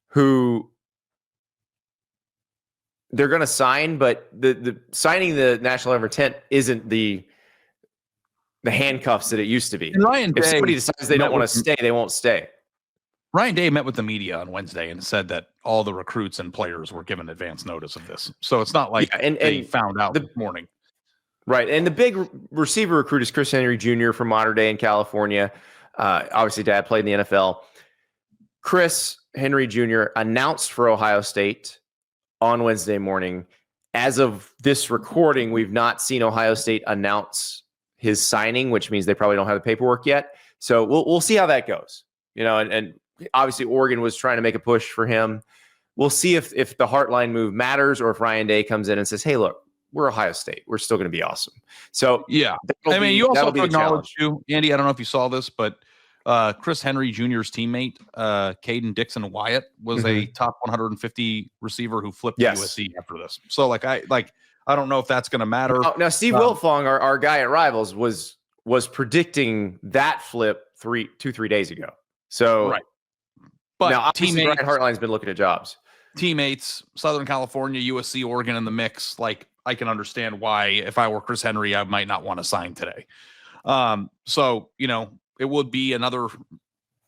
who they're going to sign, but the signing the national letter of intent isn't the handcuffs that it used to be. If somebody decides they don't want to stay, they won't stay. Ryan Day met with the media on Wednesday and said that all the recruits and players were given advance notice of this. So it's not like they found out this morning. Right. And the big receiver recruit is Chris Henry Jr. from Mater Dei in California. Obviously, Dad played in the NFL. Chris Henry Jr. announced for Ohio State on Wednesday morning. As of this recording, we've not seen Ohio State announce his signing, which means they probably don't have the paperwork yet. So we'll see how that goes. And obviously Oregon was trying to make a push for him. We'll see if the Hartline move matters, or if Ryan Day comes in and says, hey, look, we're Ohio State. We're still going to be awesome. So yeah, I mean, you also have to acknowledge too, Andy, I don't know if you saw this, but Chris Henry Jr.'s teammate, Caden Dixon Wyatt, was a top 150 receiver who flipped to USC after this. So I don't know if that's going to matter. Now Steve Wiltfong, our guy at Rivals, was predicting that flip 3 days ago. So right. But now obviously Brian Hartline's been looking at jobs. Teammates, Southern California, USC, Oregon in the mix. Like, I can understand why if I were Chris Henry, I might not want to sign today. So, it would be another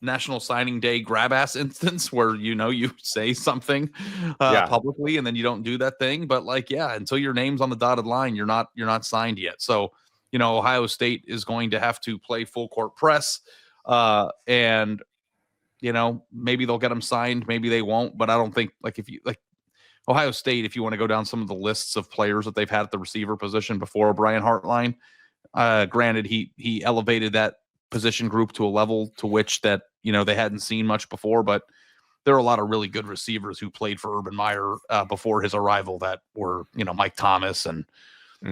National Signing Day grab ass instance where, you say something publicly and then you don't do that thing. But until your name's on the dotted line, you're not signed yet. So, Ohio State is going to have to play full court press. And maybe they'll get them signed, maybe they won't, but I don't think Ohio State, if you want to go down some of the lists of players that they've had at the receiver position before Brian Hartline, granted he elevated that position group to a level to which that, they hadn't seen much before, but there are a lot of really good receivers who played for Urban Meyer before his arrival that were, Mike Thomas and,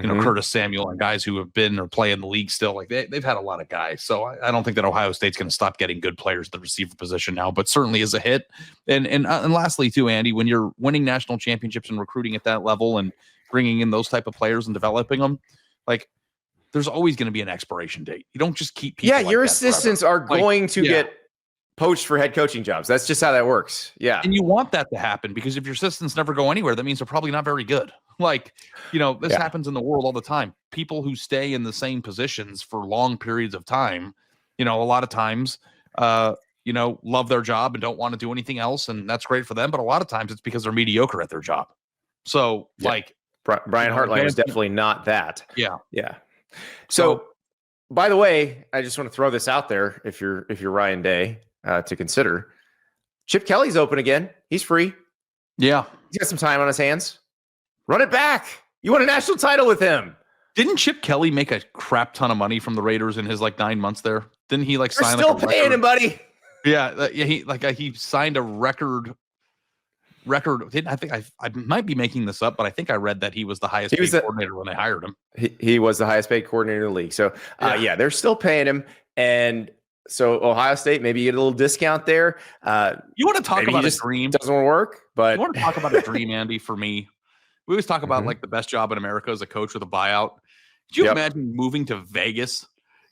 Curtis Samuel and guys who have been or play in the league still. Like they've had a lot of guys. So I don't think that Ohio State's going to stop getting good players at the receiver position now, but certainly is a hit. And lastly too, Andy, when you're winning national championships and recruiting at that level and bringing in those type of players and developing them, there's always going to be an expiration date. You don't just keep people. Yeah, your assistants are going to get poached for head coaching jobs. That's just how that works. Yeah. And you want that to happen because if your assistants never go anywhere, that means they're probably not very good. This happens in the world all the time. People who stay in the same positions for long periods of time, a lot of times, love their job and don't want to do anything else. And that's great for them. But a lot of times it's because they're mediocre at their job. So Brian Hartline was definitely not that. Yeah. Yeah. So by the way, I just want to throw this out there. If you're Ryan Day, to consider, Chip Kelly's open again. He's free. Yeah. He's got some time on his hands. Run it back. You won a national title with him. Didn't Chip Kelly make a crap ton of money from the Raiders in his 9 months there? Didn't he sign still paying him, buddy? Yeah, he signed a record. I think I might be making this up, but I think I read that he was the highest paid coordinator when they hired him. He was the highest paid coordinator in the league. So they're still paying him. And so Ohio State, maybe you get a little discount there. You want to talk about a dream? Doesn't work, but you want to talk about a dream, Andy, for me. We always talk about the best job in America as a coach with a buyout. Could you imagine moving to Vegas,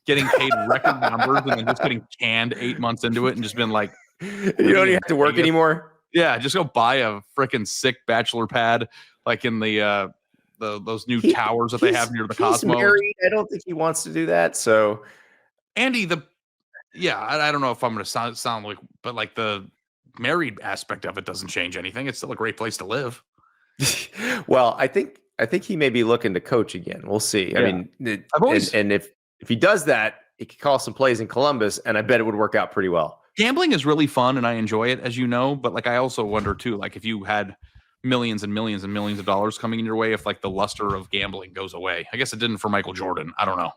getting paid record numbers, and then just getting canned 8 months into it and just been like, you don't even have to work anymore? Yeah, just go buy a freaking sick bachelor pad in the those new towers that they have near the Cosmo. Married. I don't think he wants to do that. So, Andy, Yeah, I don't know if I'm going to sound like, but like the married aspect of it doesn't change anything. It's still a great place to live. Well, I think he may be looking to coach again. We'll see. Yeah. I mean, and if he does that, he could call some plays in Columbus, and I bet it would work out pretty well. Gambling is really fun, and I enjoy it, as you know. But like, I also wonder too, like if you had millions and millions and millions of dollars coming in your way, if like the luster of gambling goes away. I guess it didn't for Michael Jordan. I don't know.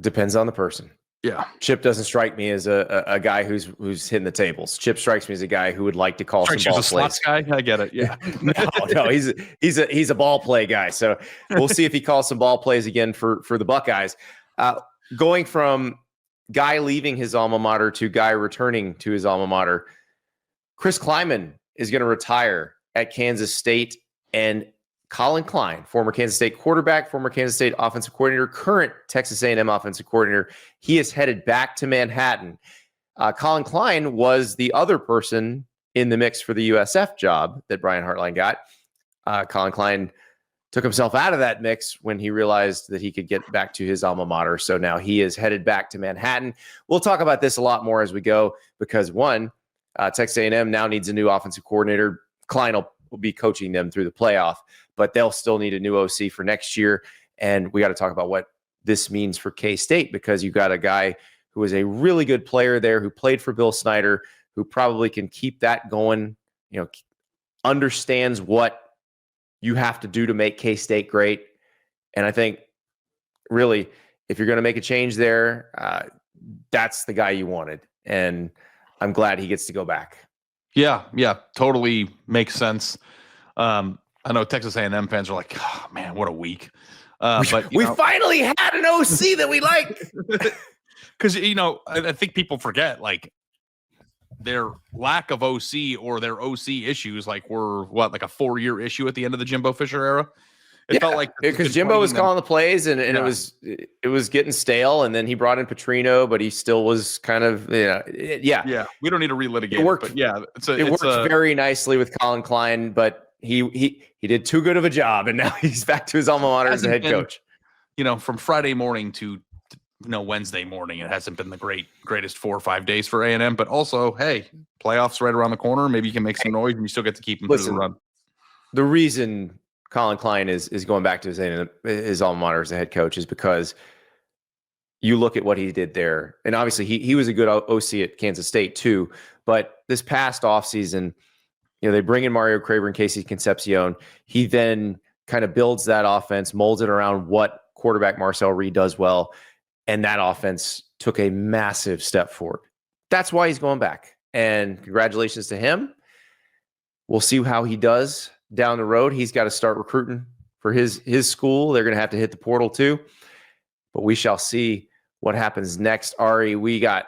Depends on the person. Yeah, Chip doesn't strike me as a guy who's hitting the tables. Chip strikes me as a guy who would like to call some ball plays. Guy, I get it. Yeah, no, he's a ball play guy. So we'll see if he calls some ball plays again for the Buckeyes. Going from guy leaving his alma mater to guy returning to his alma mater, Chris Kleiman is going to retire at Kansas State, and Colin Klein, former Kansas State quarterback, former Kansas State offensive coordinator, current Texas A&M offensive coordinator, he is headed back to Manhattan. Colin Klein was the other person in the mix for the USF job that Brian Hartline got. Colin Klein took himself out of that mix when he realized that he could get back to his alma mater. So now he is headed back to Manhattan. We'll talk about this a lot more as we go because, one, Texas A&M now needs a new offensive coordinator. Klein will be coaching them through the playoff, but they'll still need a new OC for next year. And we got to talk about what this means for K-State, because you got a guy who is a really good player there, who played for Bill Snyder, who probably can keep that going, understands what you have to do to make K-State great. And I think really, if you're going to make a change there, that's the guy you wanted. And I'm glad he gets to go back. Yeah, totally makes sense. I know Texas A&M fans are like, oh, man, what a week. But we finally had an OC that we like. Because, I think people forget, like, their lack of OC or their OC issues, like, were, like a 4-year issue at the end of the Jimbo Fisher era? It felt like because Jimbo was calling the plays and it was getting stale, and then he brought in Petrino, but he still was kind of We don't need to relitigate it. Worked, it worked very nicely with Colin Klein, but he did too good of a job, and now he's back to his alma mater as the head coach. From Friday morning to Wednesday morning, it hasn't been the greatest 4 or 5 days for A&M, but also, hey, playoffs right around the corner. Maybe you can make some noise, and you still get to keep him through the run. The reason Colin Klein is going back to his alma mater as a head coach is because you look at what he did there. And obviously he was a good OC at Kansas State too. But this past offseason, they bring in Mario Craver and Casey Concepcion. He then kind of builds that offense, molds it around what quarterback Marcel Reed does well. And that offense took a massive step forward. That's why he's going back. And congratulations to him. We'll see how he does down the road. He's got to start recruiting for his school. They're going to have to hit the portal too, but we shall see what happens next. Ari, we got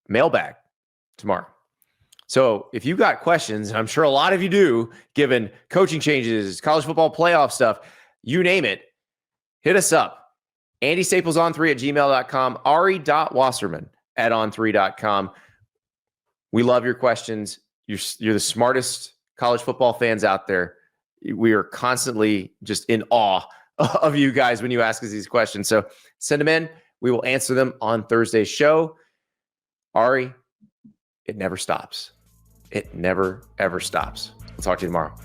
mailbag tomorrow. So if you got questions, and I'm sure a lot of you do, given coaching changes, college football playoff stuff, you name it, hit us up. AndyStaplesOn3@gmail.com, Ari.Wasserman@on3.com. We love your questions. You're the smartest college football fans out there. We are constantly just in awe of you guys when you ask us these questions. So send them in. We will answer them on Thursday's show. Ari, it never stops. It never, ever stops. I'll talk to you tomorrow.